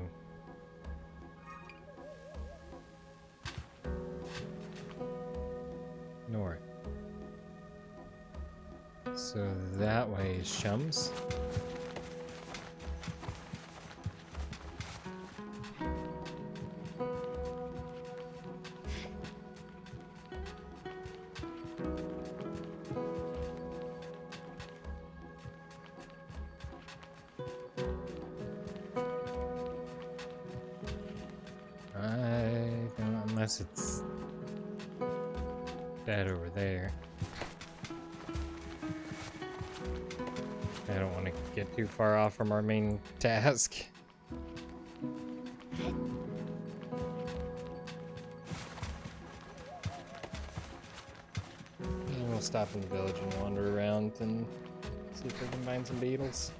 North. So that way is Chums. Unless it's that over there. I don't want to get too far off from our main task. And we'll stop in the village and wander around and see if we can find some beetles.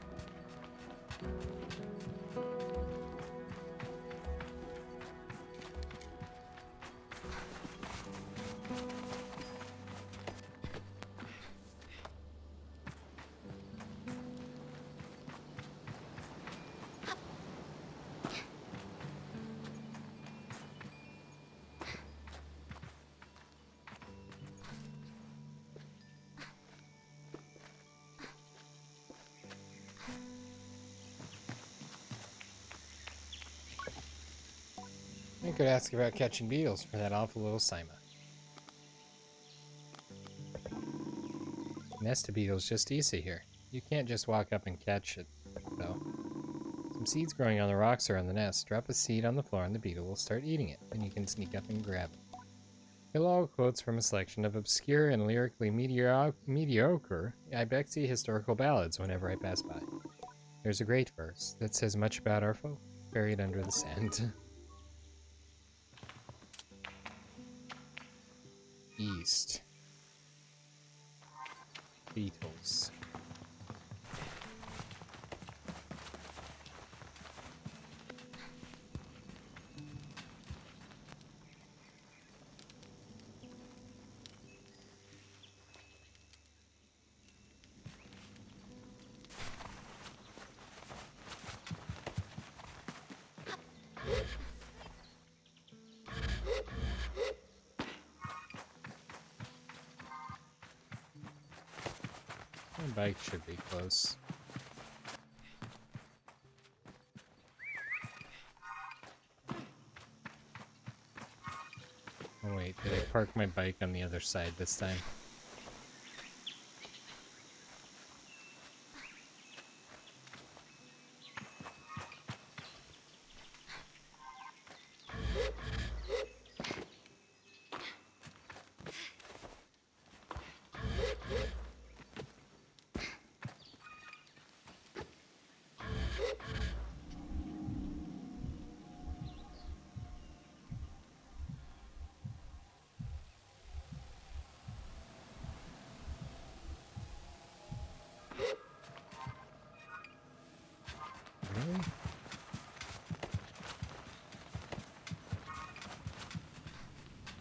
I could ask about catching beetles for that awful little Sima. Nest of beetles just easy here. You can't just walk up and catch it, though. Some seeds growing on the rocks are on the nest. Drop a seed on the floor and the beetle will start eating it. Then you can sneak up and grab it. Below quotes from a selection of obscure and lyrically mediocre Ibexi historical ballads whenever I pass by. There's a great verse that says much about our folk, buried under the sand. East. Beetles. My bike should be close. Oh wait, did I park my bike on the other side this time? Really?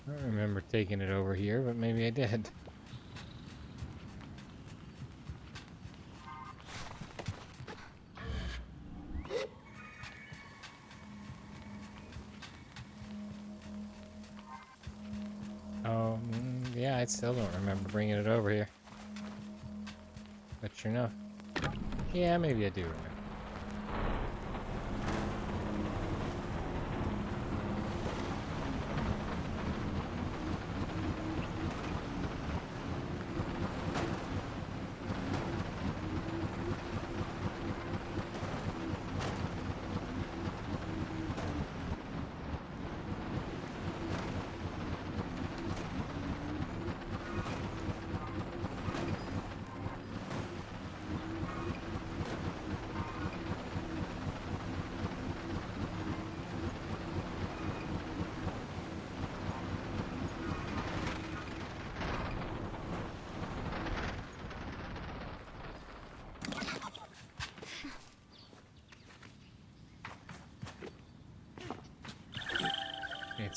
I don't remember taking it over here, but maybe I did. Oh, yeah, I still don't remember bringing it over here. But sure enough. Yeah, maybe I do remember.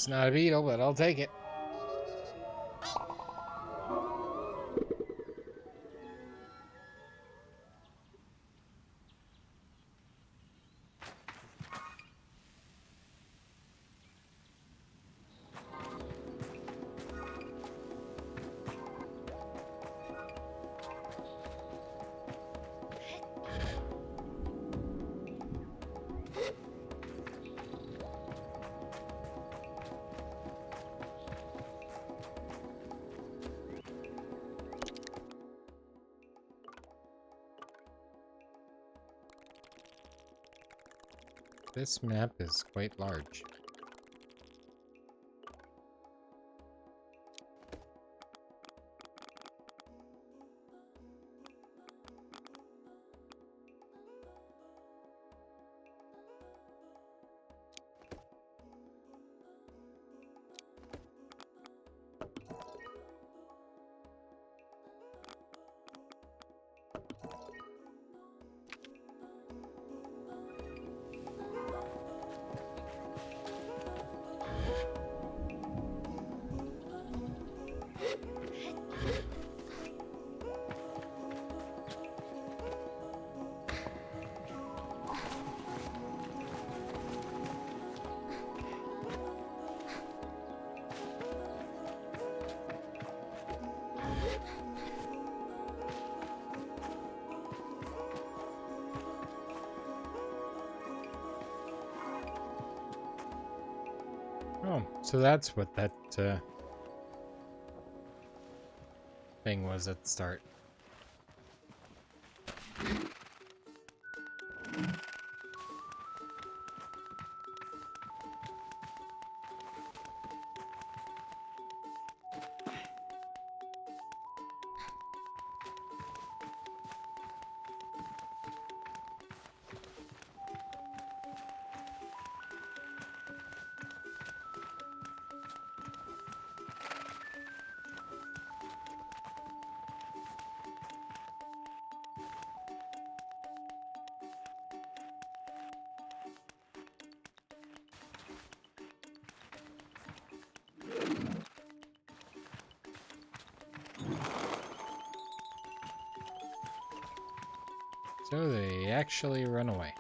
It's not a beetle, but I'll take it. This map is quite large. Oh, so that's what that thing was at the start. So they actually run away.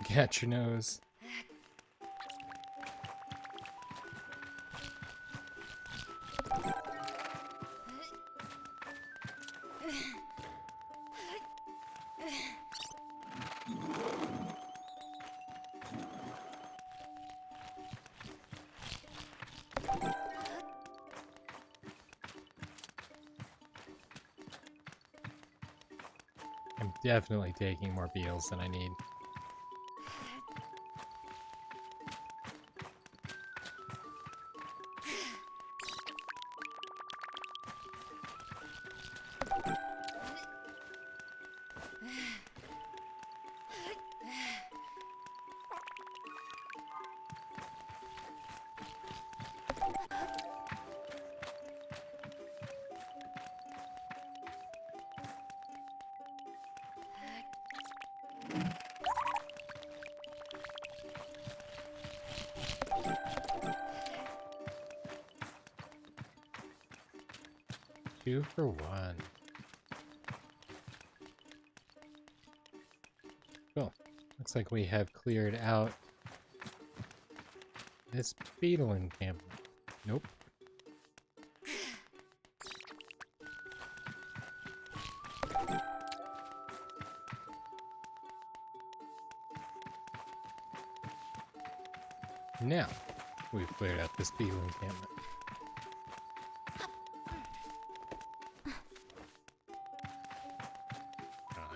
Catch your nose. I'm definitely taking more beetles than I need. Two for one. Cool. looks like we have cleared out this beetle encampment. Nope. Now, we've cleared out this beetle encampment.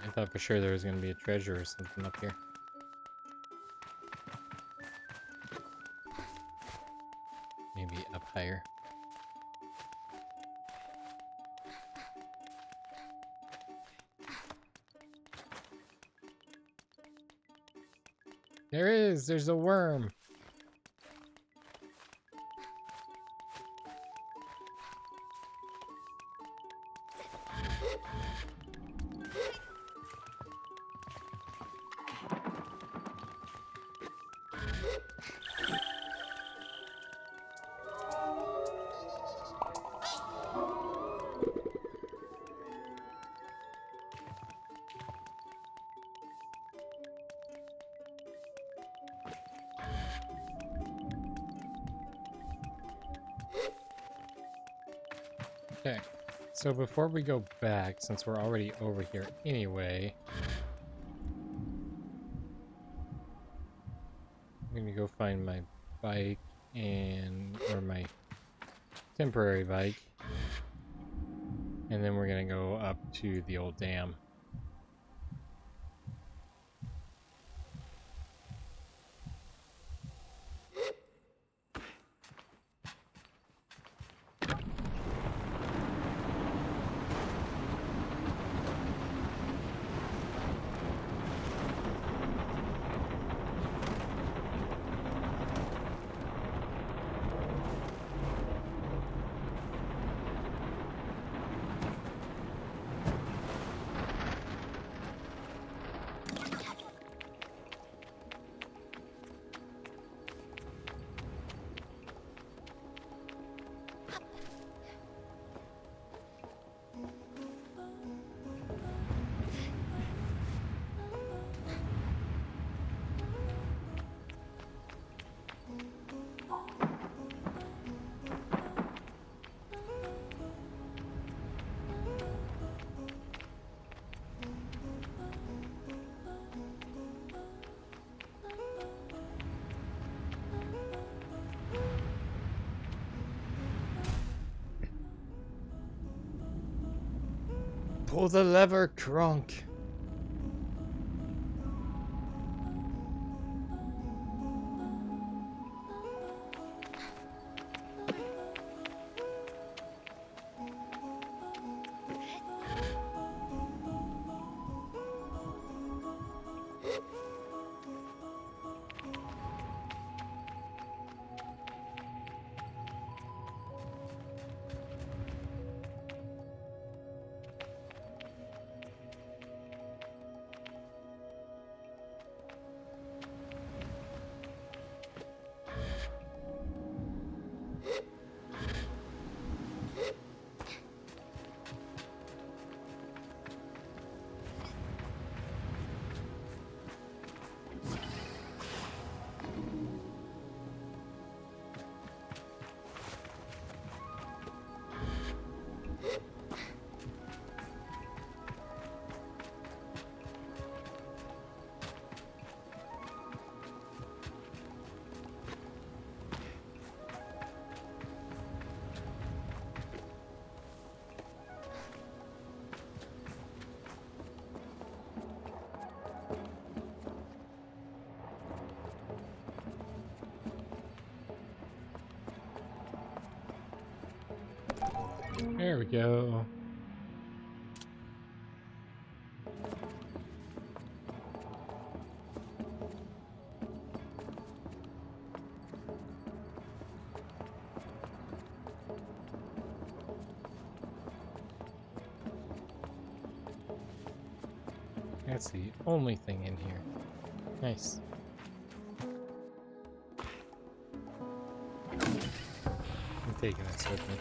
I thought for sure there was going to be a treasure or something up here. Maybe up higher. There is! There's a worm! Okay, so before we go back, since we're already over here anyway, I'm gonna go find my bike or my temporary bike, and then we're gonna go up to the old dam. Pull the lever, Kronk. There we go. That's the only thing in here. Nice. I'm taking this with me.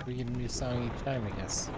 We get a new song each time, I guess.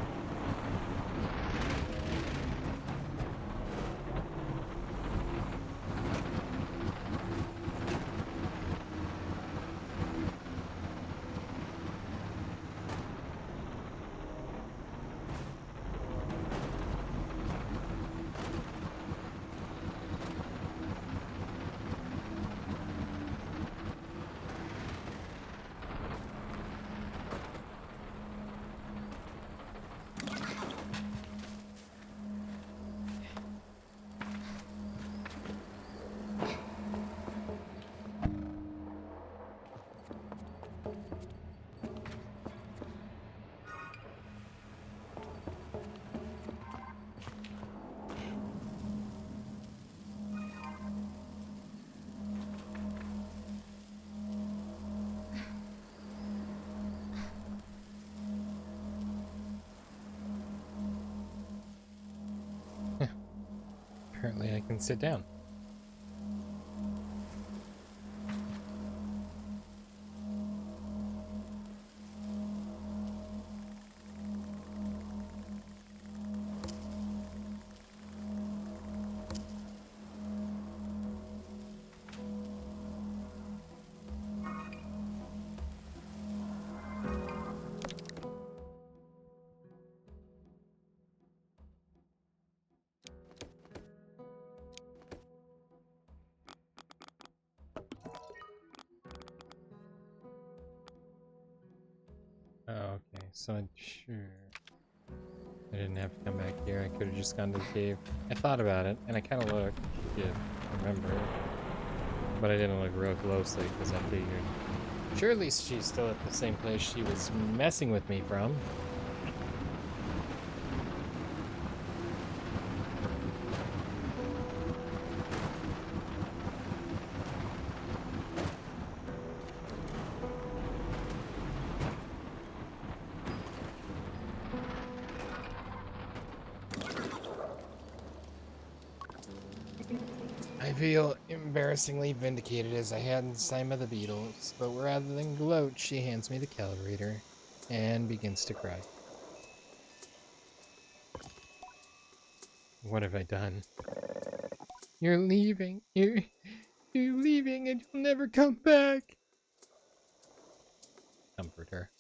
Apparently I can sit down. Oh, okay, so sure. I didn't have to come back here. I could have just gone to the cave. I thought about it, and I kind of looked, if you remember. But I didn't look real closely, because I figured, surely she's still at the same place she was messing with me from. I feel embarrassingly vindicated as I had Sima the Beatles, but rather than gloat, she hands me the calibrator and begins to cry. What have I done? You're leaving. You're leaving and you'll never come back. Comfort her.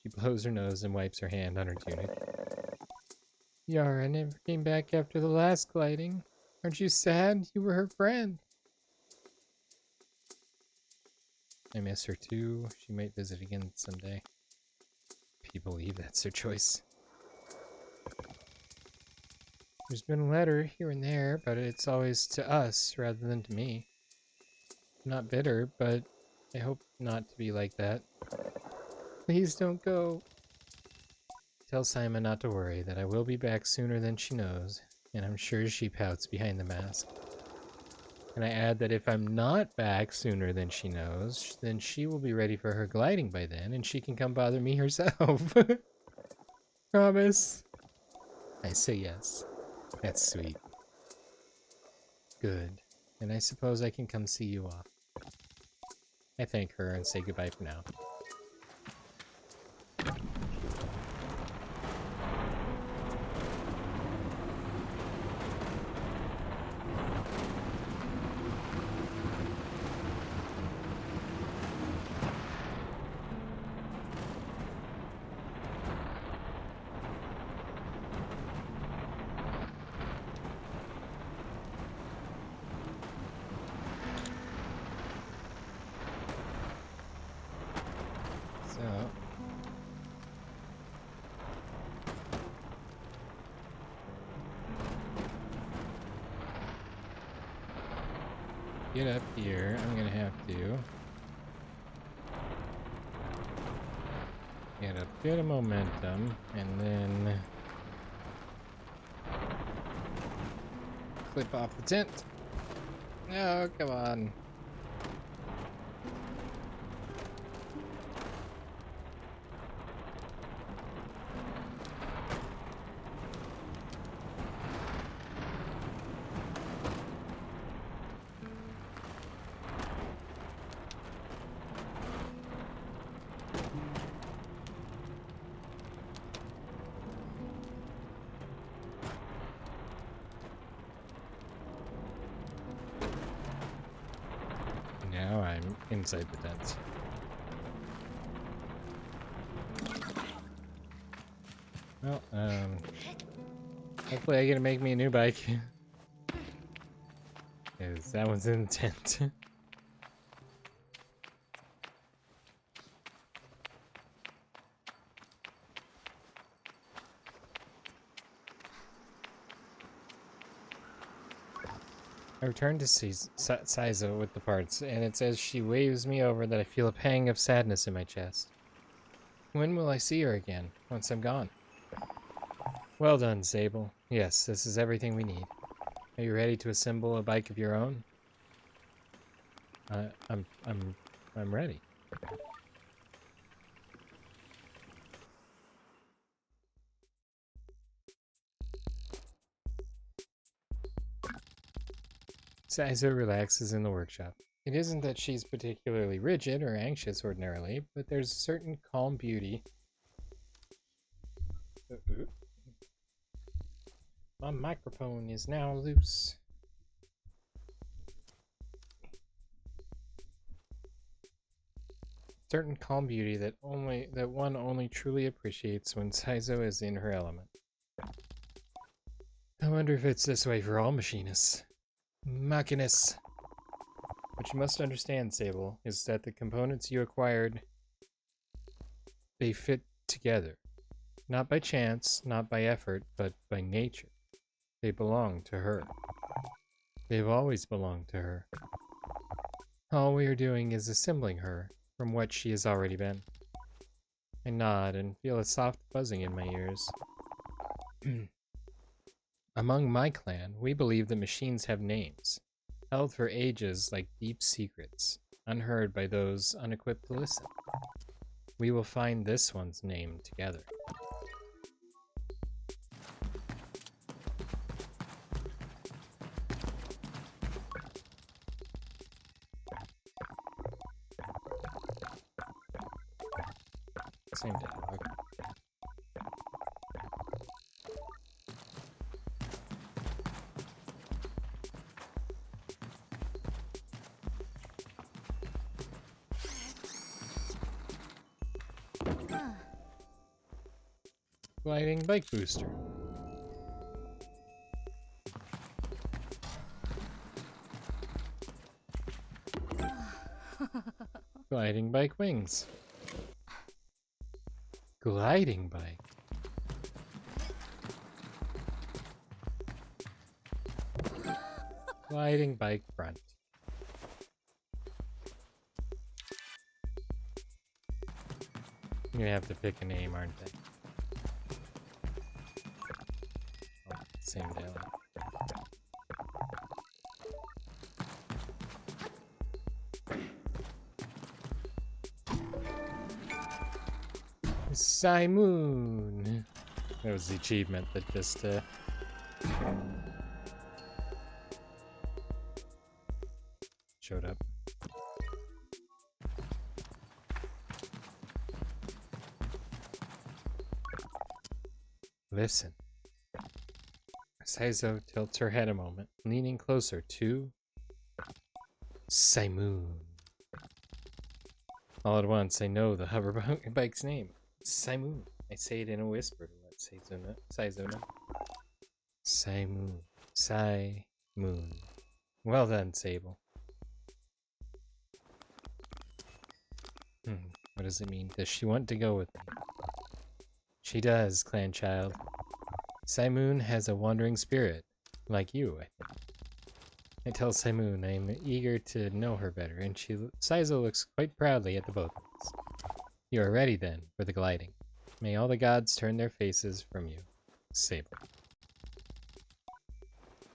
She blows her nose and wipes her hand on her tunic. Yara never came back after the last gliding. Aren't you sad? You were her friend. I miss her too. She might visit again someday. People leave, that's their choice. There's been a letter here and there, but it's always to us rather than to me. I'm not bitter, but I hope not to be like that. Please don't go. Tell Simon not to worry, that I will be back sooner than she knows, and I'm sure she pouts behind the mask. And I add that if I'm not back sooner than she knows, then she will be ready for her gliding by then, and she can come bother me herself. Promise? I say yes. That's sweet. Good. And I suppose I can come see you off. I thank her and say goodbye for now. So, get up here. I'm gonna have to get a bit of momentum and then clip off the tent. No, come on. inside the tents. Well, hopefully I get to make me a new bike. Because that one's in the tent. I return to Saizo with the parts, and it's as she waves me over that I feel a pang of sadness in my chest. When will I see her again, once I'm gone? Well done, Sable. Yes, this is everything we need. Are you ready to assemble a bike of your own? I'm ready. Saizo relaxes in the workshop. It isn't that she's particularly rigid or anxious ordinarily, but there's a certain calm beauty. My microphone is now loose. Certain calm beauty that one only truly appreciates when Saizo is in her element. I wonder if it's this way for all machinists. Machinists. What you must understand, Sable, is that the components you acquired, they fit together. Not by chance, not by effort, but by nature. They belong to her. They've always belonged to her. All we are doing is assembling her from what she has already been. I nod and feel a soft buzzing in my ears. Among my clan, we believe that machines have names, held for ages like deep secrets, unheard by those unequipped to listen. We will find this one's name together. Same dialogue. Gliding bike booster. Gliding bike wings. Gliding bike. Gliding bike front. You have to pick a name, aren't they? Oh, same dialogue. Simoon. That was the achievement that just showed up. Listen. Saizo tilts her head a moment, leaning closer to Simoon. All at once, I know the hover bike's name. Simoon. I say it in a whisper to let Saizo know. Simoon. Simoon. Well done, Sable. What does it mean? Does she want to go with me? She does, clan child. Simoon has a wandering spirit, like you, I think. I tell Simoon I am eager to know her better, and Saizo looks quite proudly at the both of us. You are ready, then, for the gliding. May all the gods turn their faces from you. Sable.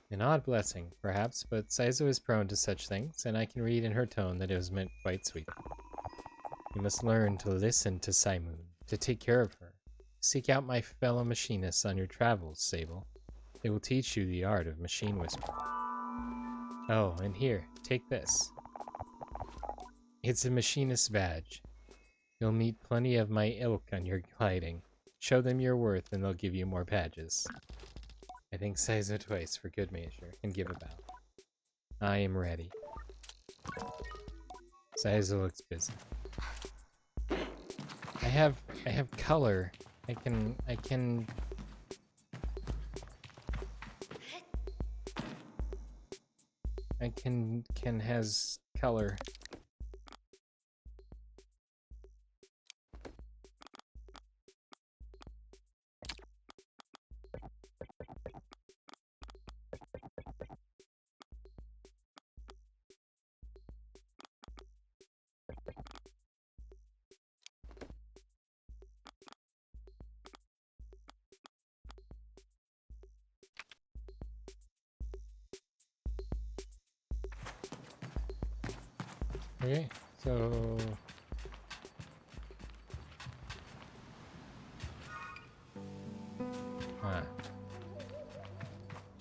An odd blessing, perhaps, but Saizo is prone to such things, and I can read in her tone that it was meant quite sweet. You must learn to listen to Simoon, to take care of her. Seek out my fellow machinists on your travels, Sable. They will teach you the art of machine whispering. Oh, and here, take this. It's a machinist badge. You'll meet plenty of my ilk on your gliding. Show them your worth and they'll give you more badges. I think Saizo twice for good measure and give a bow. I am ready. Saizo looks busy. I have color. I can has color. Okay, so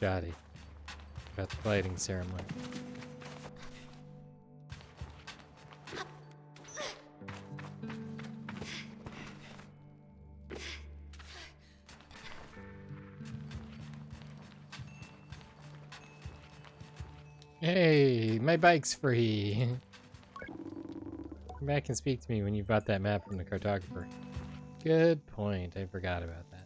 Jotty. About the lighting ceremony. Hey, my bike's free. Come back and speak to me when you bought that map from the cartographer. Good point. I forgot about that.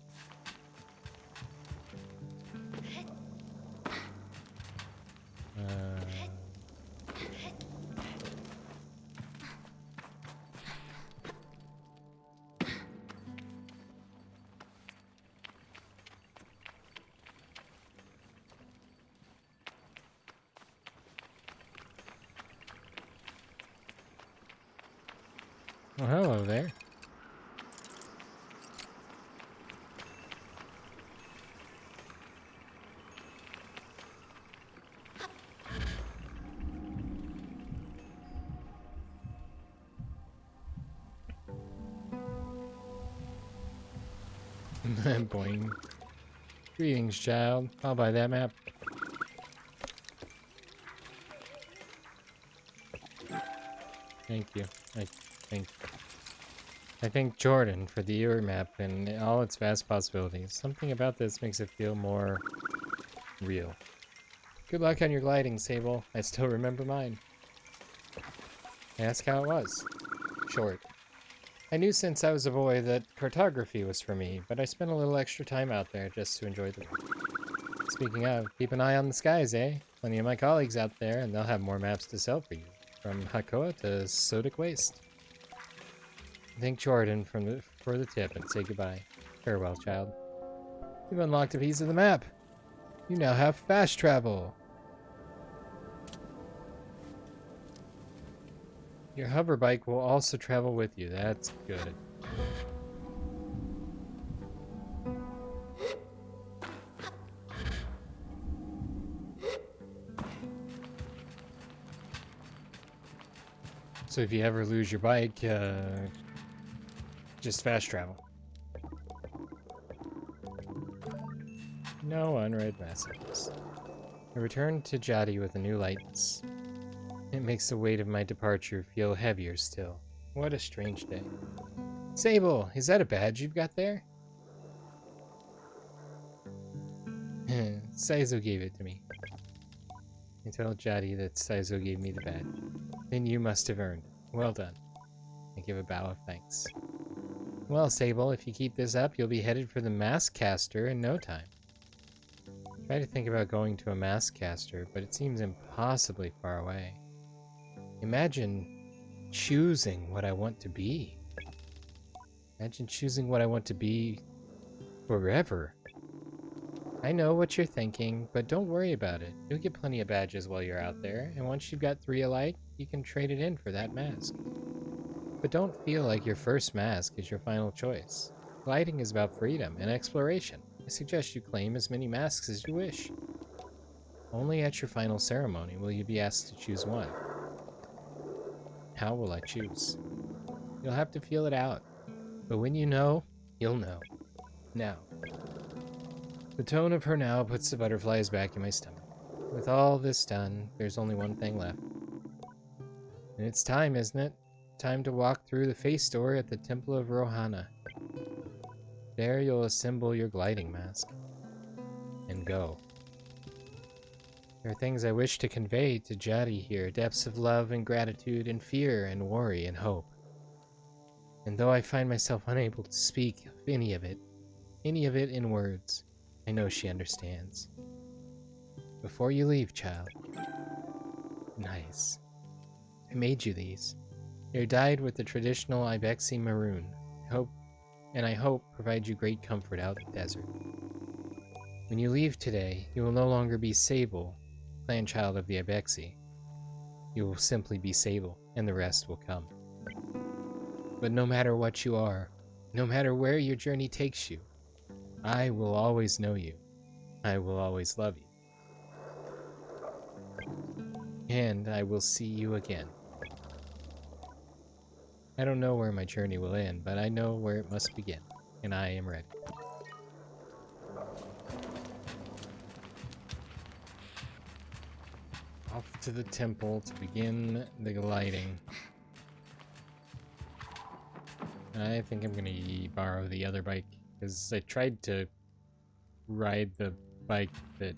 Well, hello there. Boing. Greetings, child. I'll buy that map. Thank you. I thank Jordan for the Ewer map and all its vast possibilities. Something about this makes it feel more real. Good luck on your gliding, Sable. I still remember mine. Ask how it was. Short. I knew since I was a boy that cartography was for me, but I spent a little extra time out there just to enjoy the work. Speaking of, keep an eye on the skies, eh? Plenty of my colleagues out there, and they'll have more maps to sell for you. From Hakoa to Sodic Waste. Thank Jordan for the tip and say goodbye. Farewell, child. You've unlocked a piece of the map. You now have fast travel. Your hover bike will also travel with you. That's good. So if you ever lose your bike, just fast travel. No unread messages. I return to Jotty with a new lightness. It makes the weight of my departure feel heavier still. What a strange day. Sable, is that a badge you've got there? Saizo gave it to me. I told Jotty that Saizo gave me the badge. Then you must have earned it. Well done. I give a bow of thanks. Well, Sable, if you keep this up, you'll be headed for the mask caster in no time. I try to think about going to a mask caster, but it seems impossibly far away. Imagine choosing what I want to be. Imagine choosing what I want to be forever. I know what you're thinking, but don't worry about it. You'll get plenty of badges while you're out there, and once you've got 3 alike, you can trade it in for that mask. But don't feel like your first mask is your final choice. Gliding is about freedom and exploration. I suggest you claim as many masks as you wish. Only at your final ceremony will you be asked to choose one. How will I choose? You'll have to feel it out. But when you know, you'll know. Now. The tone of her now puts the butterflies back in my stomach. With all this done, there's only one thing left. And it's time, isn't it? Time to walk through the face door at the Temple of Rohana. There you'll assemble your gliding mask. And go. There are things I wish to convey to Jari here, depths of love and gratitude and fear and worry and hope. And though I find myself unable to speak of any of it in words, I know she understands. Before you leave, child. Nice. I made you these. They're dyed with the traditional Ibexi maroon. I hope provide you great comfort out in the desert. When you leave today, you will no longer be Sable, grandchild of the Ibexi. You will simply be Sable, and the rest will come. But no matter what you are, no matter where your journey takes you, I will always know you. I will always love you. And I will see you again. I don't know where my journey will end, but I know where it must begin, and I am ready. Off to the temple to begin the gliding. I think I'm gonna borrow the other bike, because I tried to ride the bike that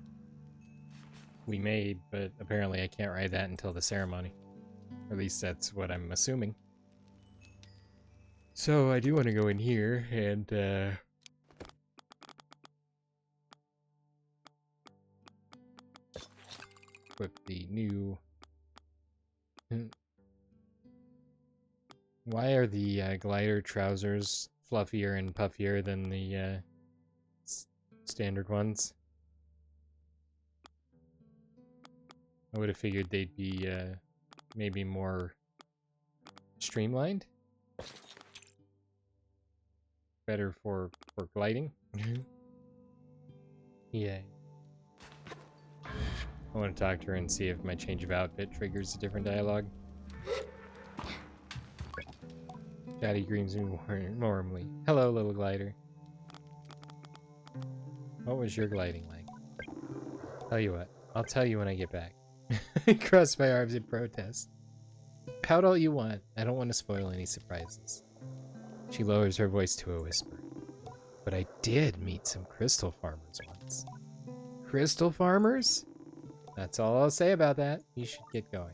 we made, but apparently I can't ride that until the ceremony. Or at least that's what I'm assuming. So I do want to go in here and equip the new... Why are the glider trousers fluffier and puffier than the standard ones? I would have figured they'd be maybe more streamlined. Better for gliding. Yeah. I want to talk to her and see if my change of outfit triggers a different dialogue. Daddy greens me warmly. Hello, little glider. What was your gliding like? Tell you what, I'll tell you when I get back. I cross my arms in protest. Pout all you want. I don't want to spoil any surprises. She lowers her voice to a whisper. But I did meet some crystal farmers once. Crystal farmers? That's all I'll say about that. You should get going.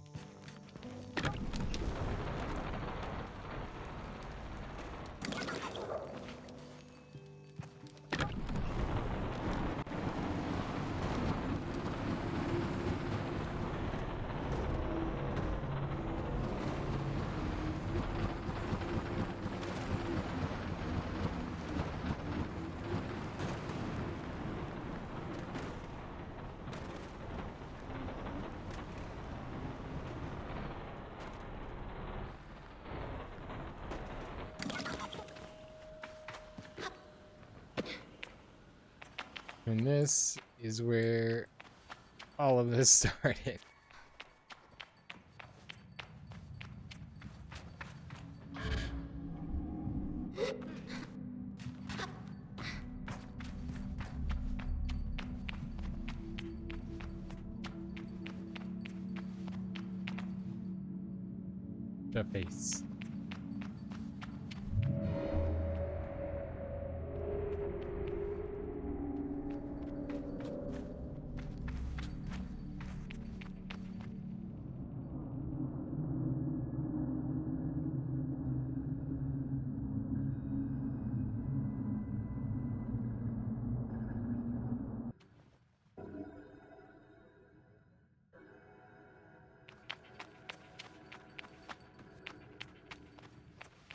And this is where all of this started. The face.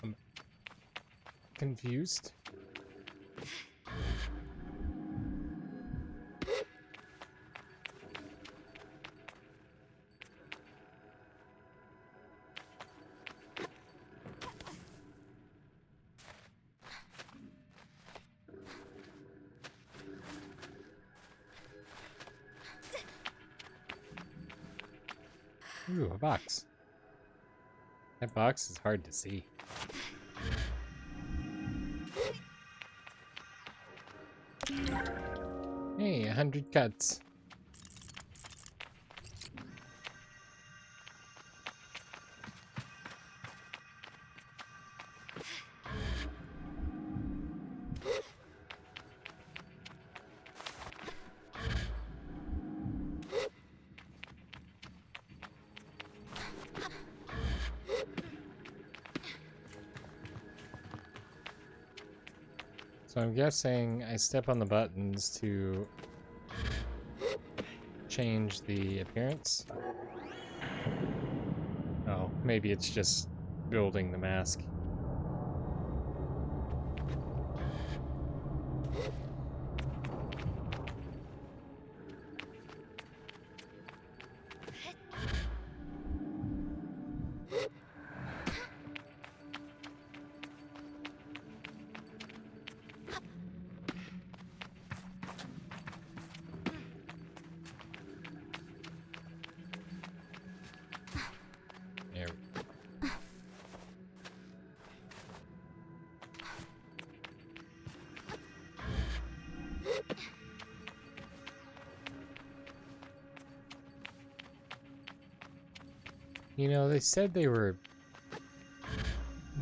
I'm confused. Ooh, a box. That box is hard to see. Hey, 100 cuts. So I'm guessing I step on the buttons to change the appearance. Oh, maybe it's just building the mask. There we go. You know, they said they were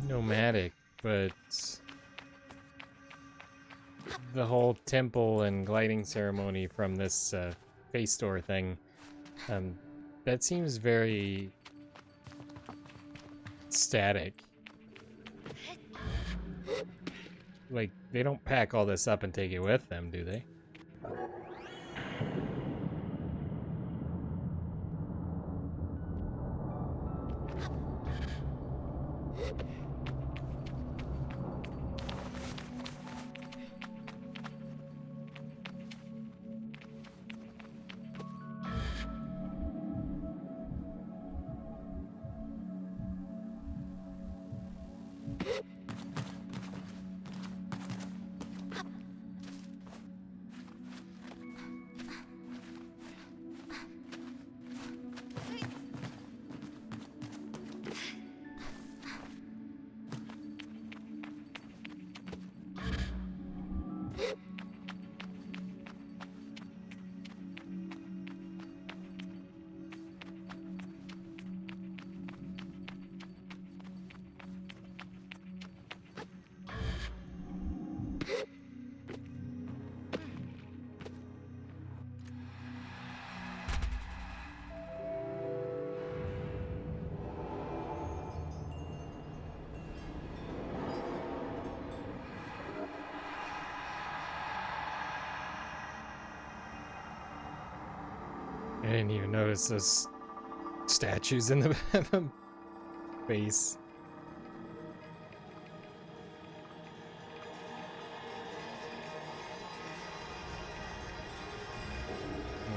nomadic, but the whole temple and gliding ceremony from this face store thing, that seems very static. Like, they don't pack all this up and take it with them, do they? I didn't even notice those statues in the base.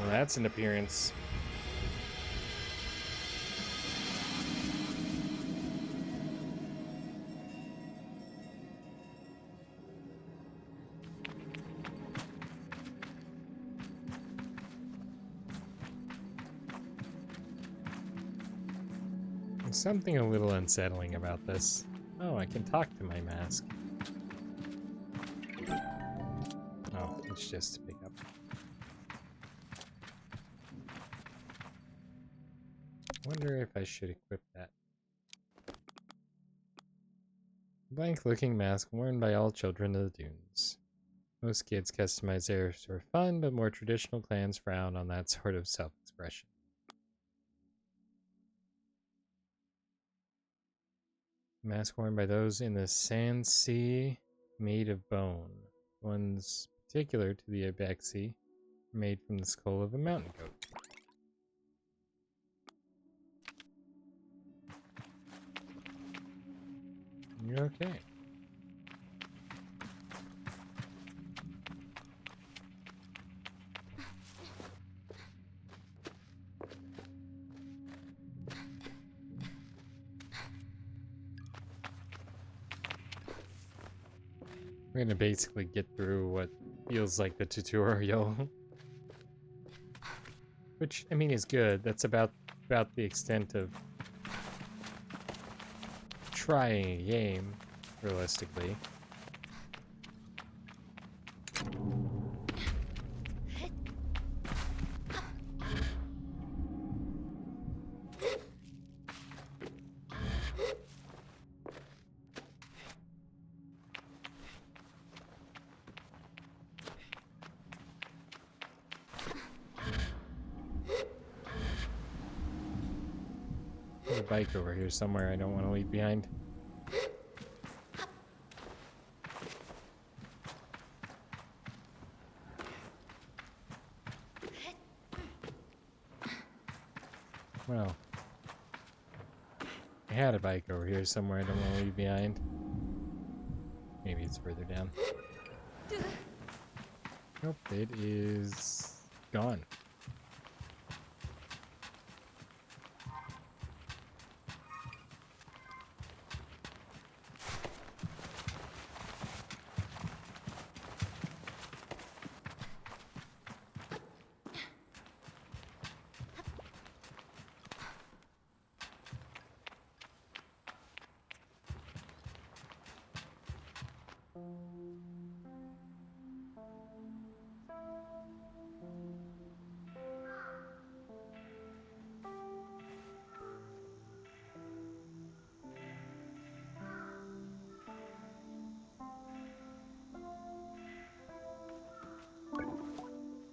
Well, that's an appearance. There's something a little unsettling about this. Oh, I can talk to my mask. Oh, it's just to pick up. Wonder if I should equip that. Blank-looking mask worn by all children of the dunes. Most kids customize theirs for fun, but more traditional clans frown on that sort of self-expression. Mask worn by those in the Sand Sea, made of bone. One's particular to the Abaxi, made from the skull of a mountain goat. You're okay. We're gonna basically get through what feels like the tutorial. Which, I mean, is good. That's about the extent of trying a game, realistically. There's a bike over here somewhere I don't want to leave behind. Well, I had a bike over here somewhere I don't want to leave behind. Maybe it's further down. Nope, it is gone.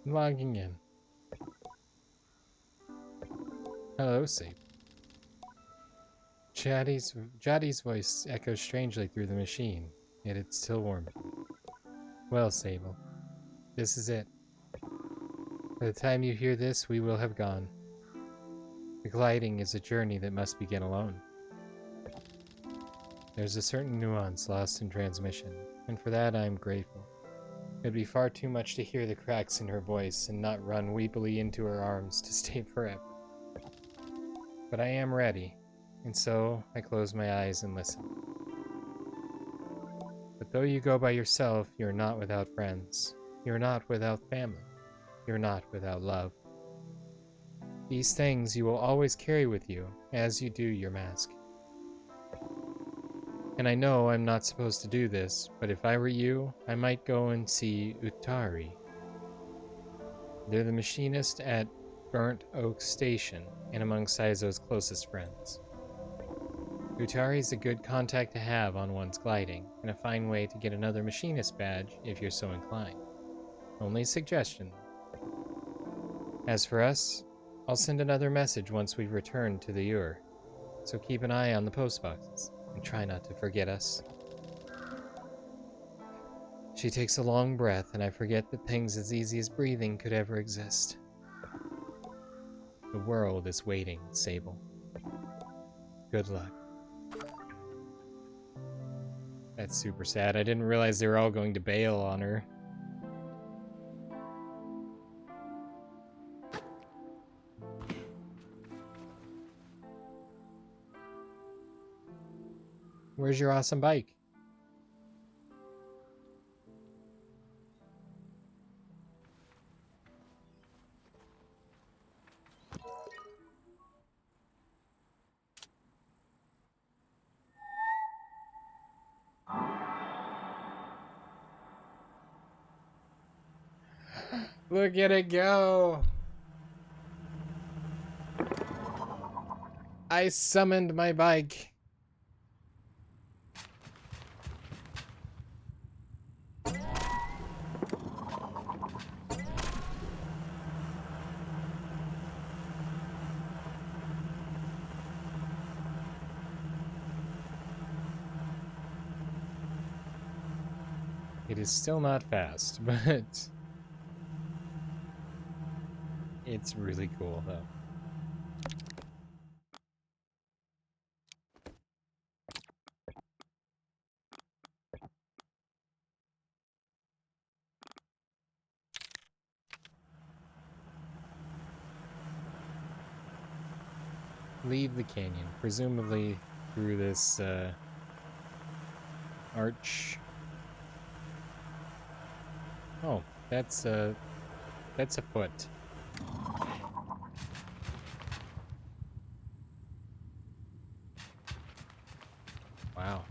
Logging in. Hello, Sable. Jaddy's voice echoes strangely through the machine, yet it's still warm. Well, Sable, this is it. By the time you hear this, we will have gone. The gliding is a journey that must begin alone. There's a certain nuance lost in transmission, and for that I am grateful. It'd be far too much to hear the cracks in her voice and not run weepily into her arms to stay forever. But I am ready, and so I close my eyes and listen. But though you go by yourself, you're not without friends. You're not without family. You're not without love. These things you will always carry with you, as you do your mask. And I know I'm not supposed to do this, but if I were you, I might go and see Utari. They're the machinist at Burnt Oak Station, and among Saizo's closest friends. Utari's a good contact to have on one's gliding, and a fine way to get another machinist badge if you're so inclined. Only a suggestion. As for us, I'll send another message once we've returned to the Ur, so keep an eye on the post boxes, and try not to forget us. She takes a long breath, and I forget that things as easy as breathing could ever exist. The world is waiting, Sable. Good luck. That's super sad. I didn't realize they were all going to bail on her. Where's your awesome bike? Look at it go! I summoned my bike. It is still not fast, but it's really cool though. Leave the canyon, presumably through this arch. Oh, that's a foot. Wow.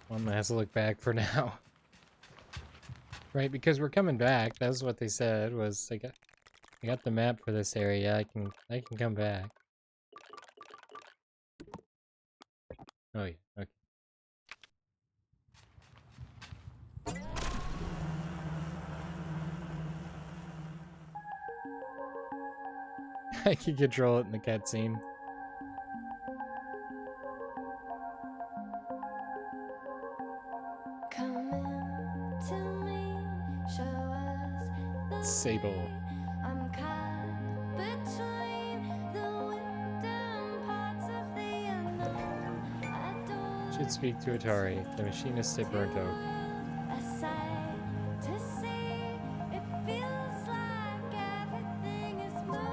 One has to look back for now. Right, because we're coming back. That's what they said, was I got the map for this area. I can come back. Oh yeah, okay. I can control it in the cutscene. Sable. I'm caught between the wind and parts of the unknown. I don't Should speak to Atari. The machinist at Burnt Oak. a sight to see. It feels like everything is moving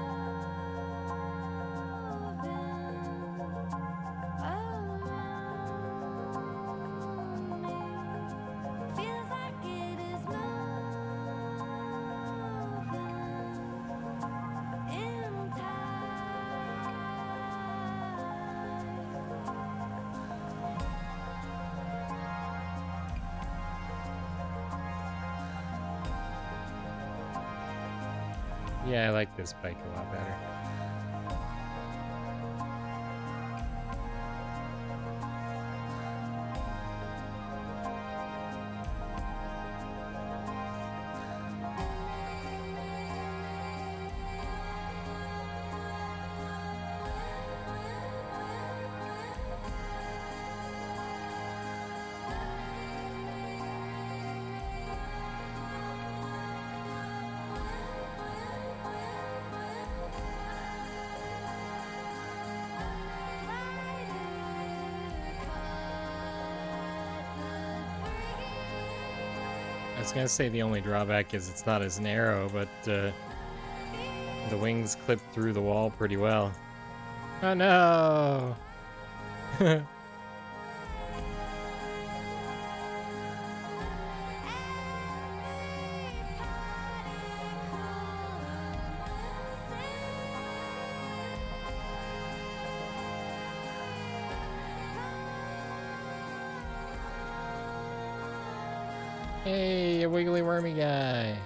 around me. Feels like it is moving in time. Yeah, I like this bike a lot better. I was gonna say the only drawback is it's not as narrow, but the wings clip through the wall pretty well. Oh no! Hey, a wiggly wormy guy.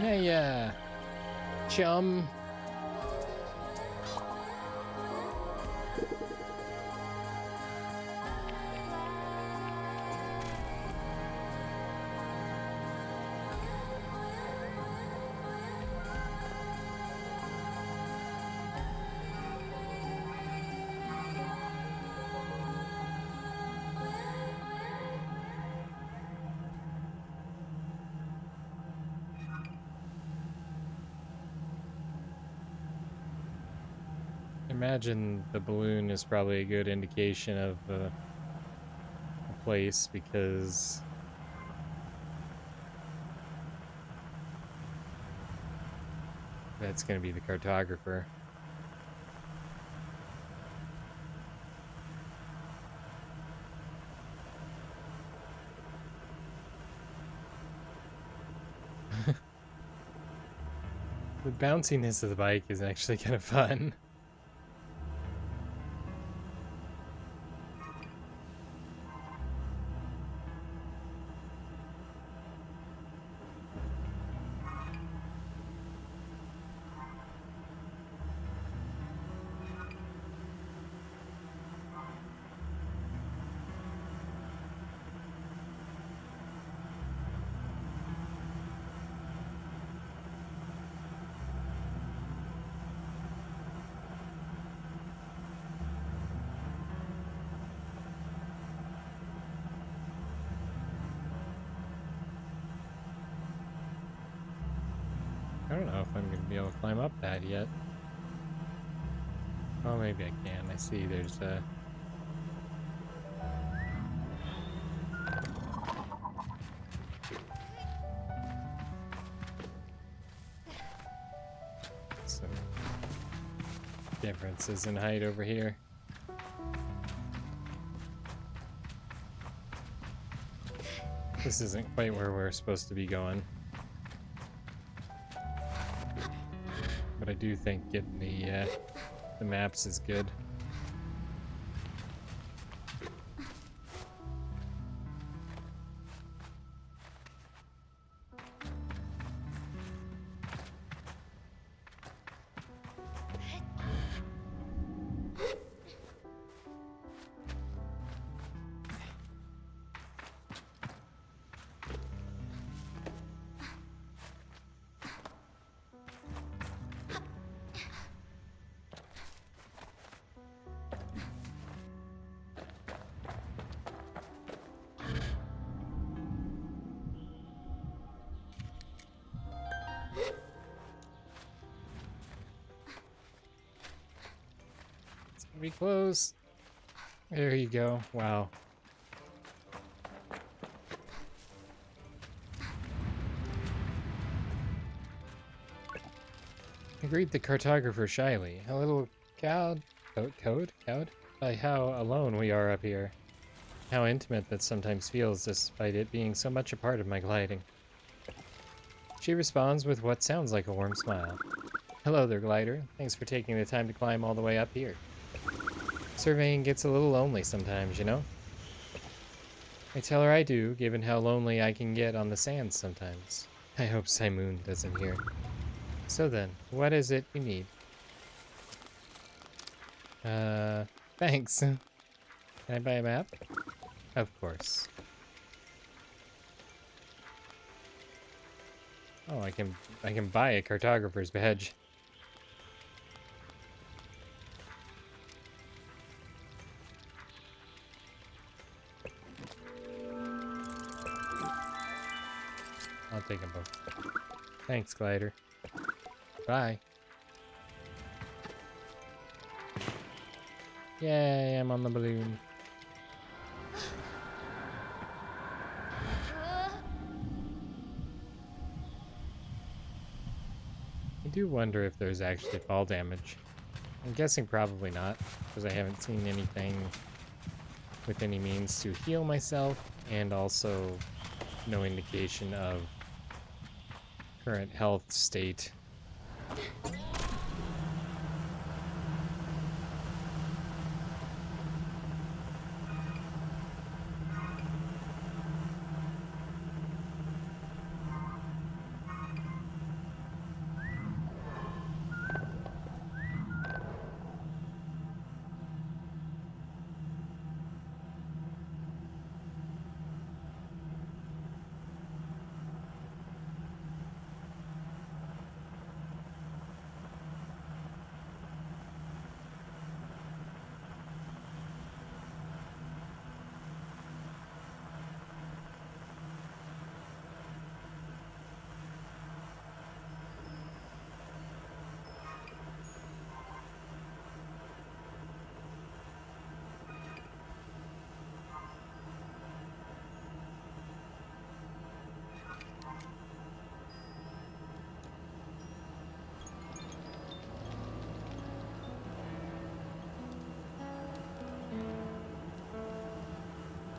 Yeah. Chum. Imagine the balloon is probably a good indication of a place because that's going to be the cartographer. The bounciness of the bike is actually kind of fun. I don't know if I'm going to be able to climb up that yet. Oh, maybe I can. I see there's some differences in height over here. This isn't quite where we're supposed to be going. But I do think getting the maps is good. Be close. There you go. Wow. I greet the cartographer shyly, a little cowed by how alone we are up here. How intimate that sometimes feels despite it being so much a part of my gliding. She responds with what sounds like a warm smile. Hello there, glider. Thanks for taking the time to climb all the way up here. Surveying gets a little lonely sometimes, you know? I tell her I do, given how lonely I can get on the sands sometimes. I hope Simoon doesn't hear. So then, what is it you need? Thanks. Can I buy a map? Of course. Oh, I can buy a cartographer's badge. I'll take them both. Thanks, glider. Bye. Yay, I'm on the balloon. I do wonder if there's actually fall damage. I'm guessing probably not, because I haven't seen anything with any means to heal myself, and also no indication of current health state.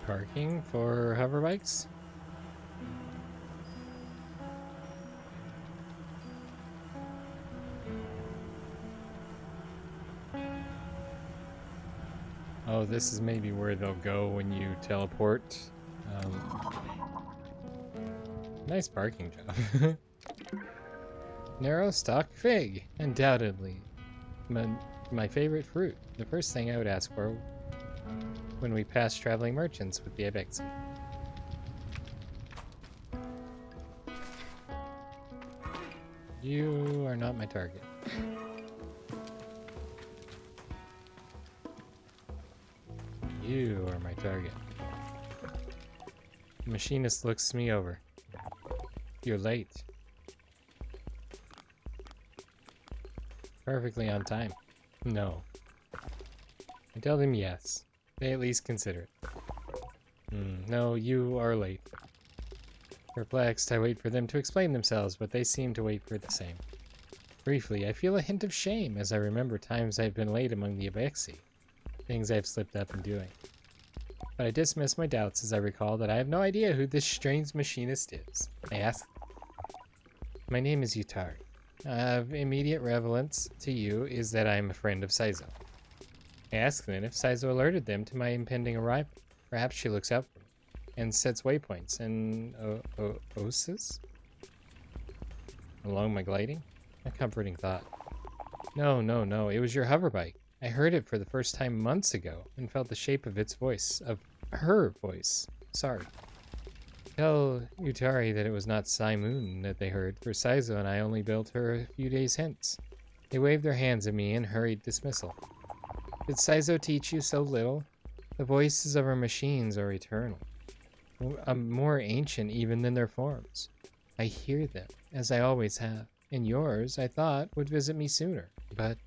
Parking for hover bikes? Oh, this is maybe where they'll go when you teleport. Nice parking job. Narrow stalk fig, undoubtedly. My favorite fruit. The first thing I would ask for when we pass traveling merchants with the Ibex. You are not my target. You are my target. The machinist looks me over. You're late. Perfectly on time. No. I tell them yes. They at least consider it. No, you are late. Perplexed, I wait for them to explain themselves, but they seem to wait for the same. Briefly, I feel a hint of shame as I remember times I've been late among the Abexi, things I've slipped up in doing. But I dismiss my doubts as I recall that I have no idea who this strange machinist is. I ask them. My name is Yutari. Of immediate relevance to you is that I am a friend of Saizo. I ask then if Saizo alerted them to my impending arrival. Perhaps she looks out for me and sets waypoints and oses along my gliding. A comforting thought. No, it was your hoverbike. I heard it for the first time months ago and felt the shape of its voice, of her voice. Sorry. Tell Yutari that it was not Simoon that they heard, for Saizo and I only built her a few days hence. They waved their hands at me in hurried dismissal. Did Saizo teach you so little? The voices of our machines are eternal, more ancient even than their forms. I hear them, as I always have, and yours, I thought, would visit me sooner, but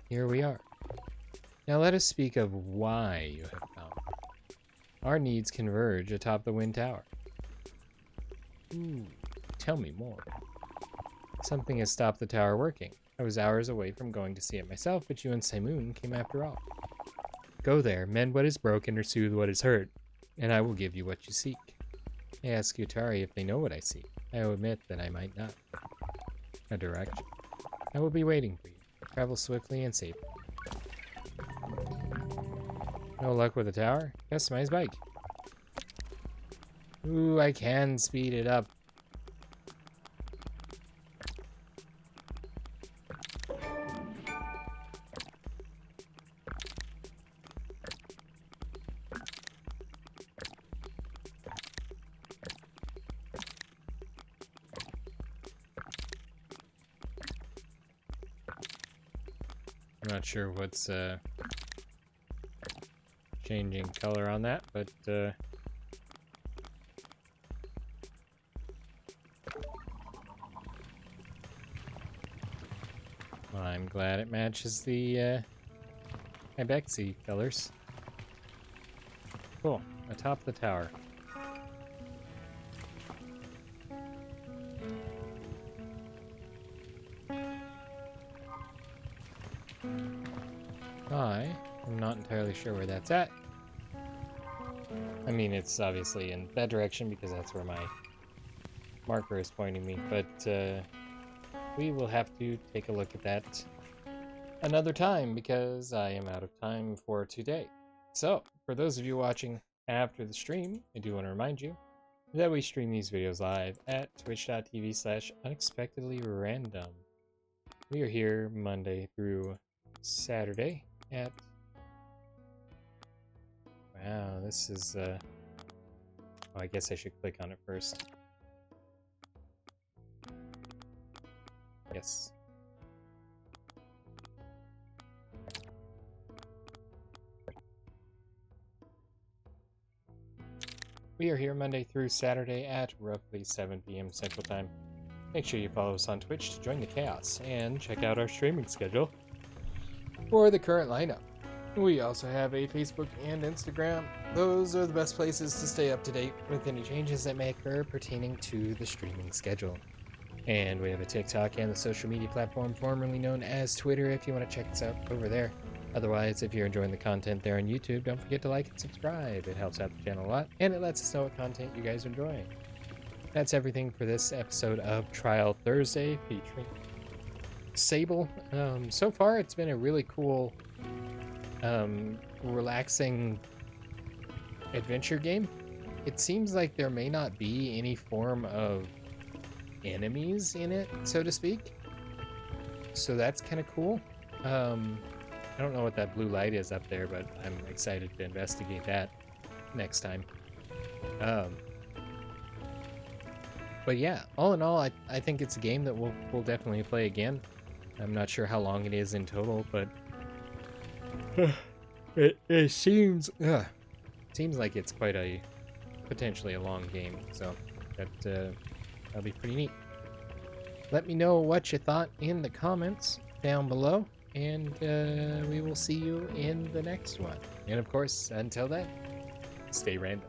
here we are. Now let us speak of why you have found me. Our needs converge atop the wind tower. Ooh, tell me more. Something has stopped the tower working. I was hours away from going to see it myself, but you and Simoon came after all. Go there, mend what is broken or soothe what is hurt, and I will give you what you seek. I ask Utari if they know what I seek. I will admit that I might not. A direction. I will be waiting for you. Travel swiftly and safely. No luck with the tower? Customize bike. Ooh, I can speed it up. I'm not sure what's changing color on that, but I'm glad it matches the Ibexi colors. Cool. Atop the tower. I'm not entirely sure where that's at. I mean, it's obviously in that direction because that's where my marker is pointing me, but we will have to take a look at that another time because I am out of time for today. So, for those of you watching after the stream, I do want to remind you that we stream these videos live at twitch.tv/unexpectedlyrandom. We are here Monday through Saturday at... Wow, this is... Oh, I guess I should click on it first. Yes. We are here Monday through Saturday at roughly 7 p.m. Central Time. Make sure you follow us on Twitch to join the chaos and check out our streaming schedule for the current lineup. We also have a Facebook and Instagram. Those are the best places to stay up to date with any changes that may occur pertaining to the streaming schedule. And we have a TikTok and the social media platform formerly known as Twitter if you want to check us out over there. Otherwise, if you're enjoying the content there on YouTube, don't forget to like and subscribe. It helps out the channel a lot, and it lets us know what content you guys are enjoying. That's everything for this episode of Trial Thursday featuring Sable. So far, it's been a really cool, relaxing adventure game. It seems like there may not be any form of enemies in it, so to speak. So that's kind of cool. I don't know what that blue light is up there, but I'm excited to investigate that next time. But yeah, all in all, I think it's a game that we'll definitely play again. I'm not sure how long it is in total, but it seems like it's quite a potentially a long game. So that'll be pretty neat. Let me know what you thought in the comments down below, and we will see you in the next one. And of course, until then, stay random.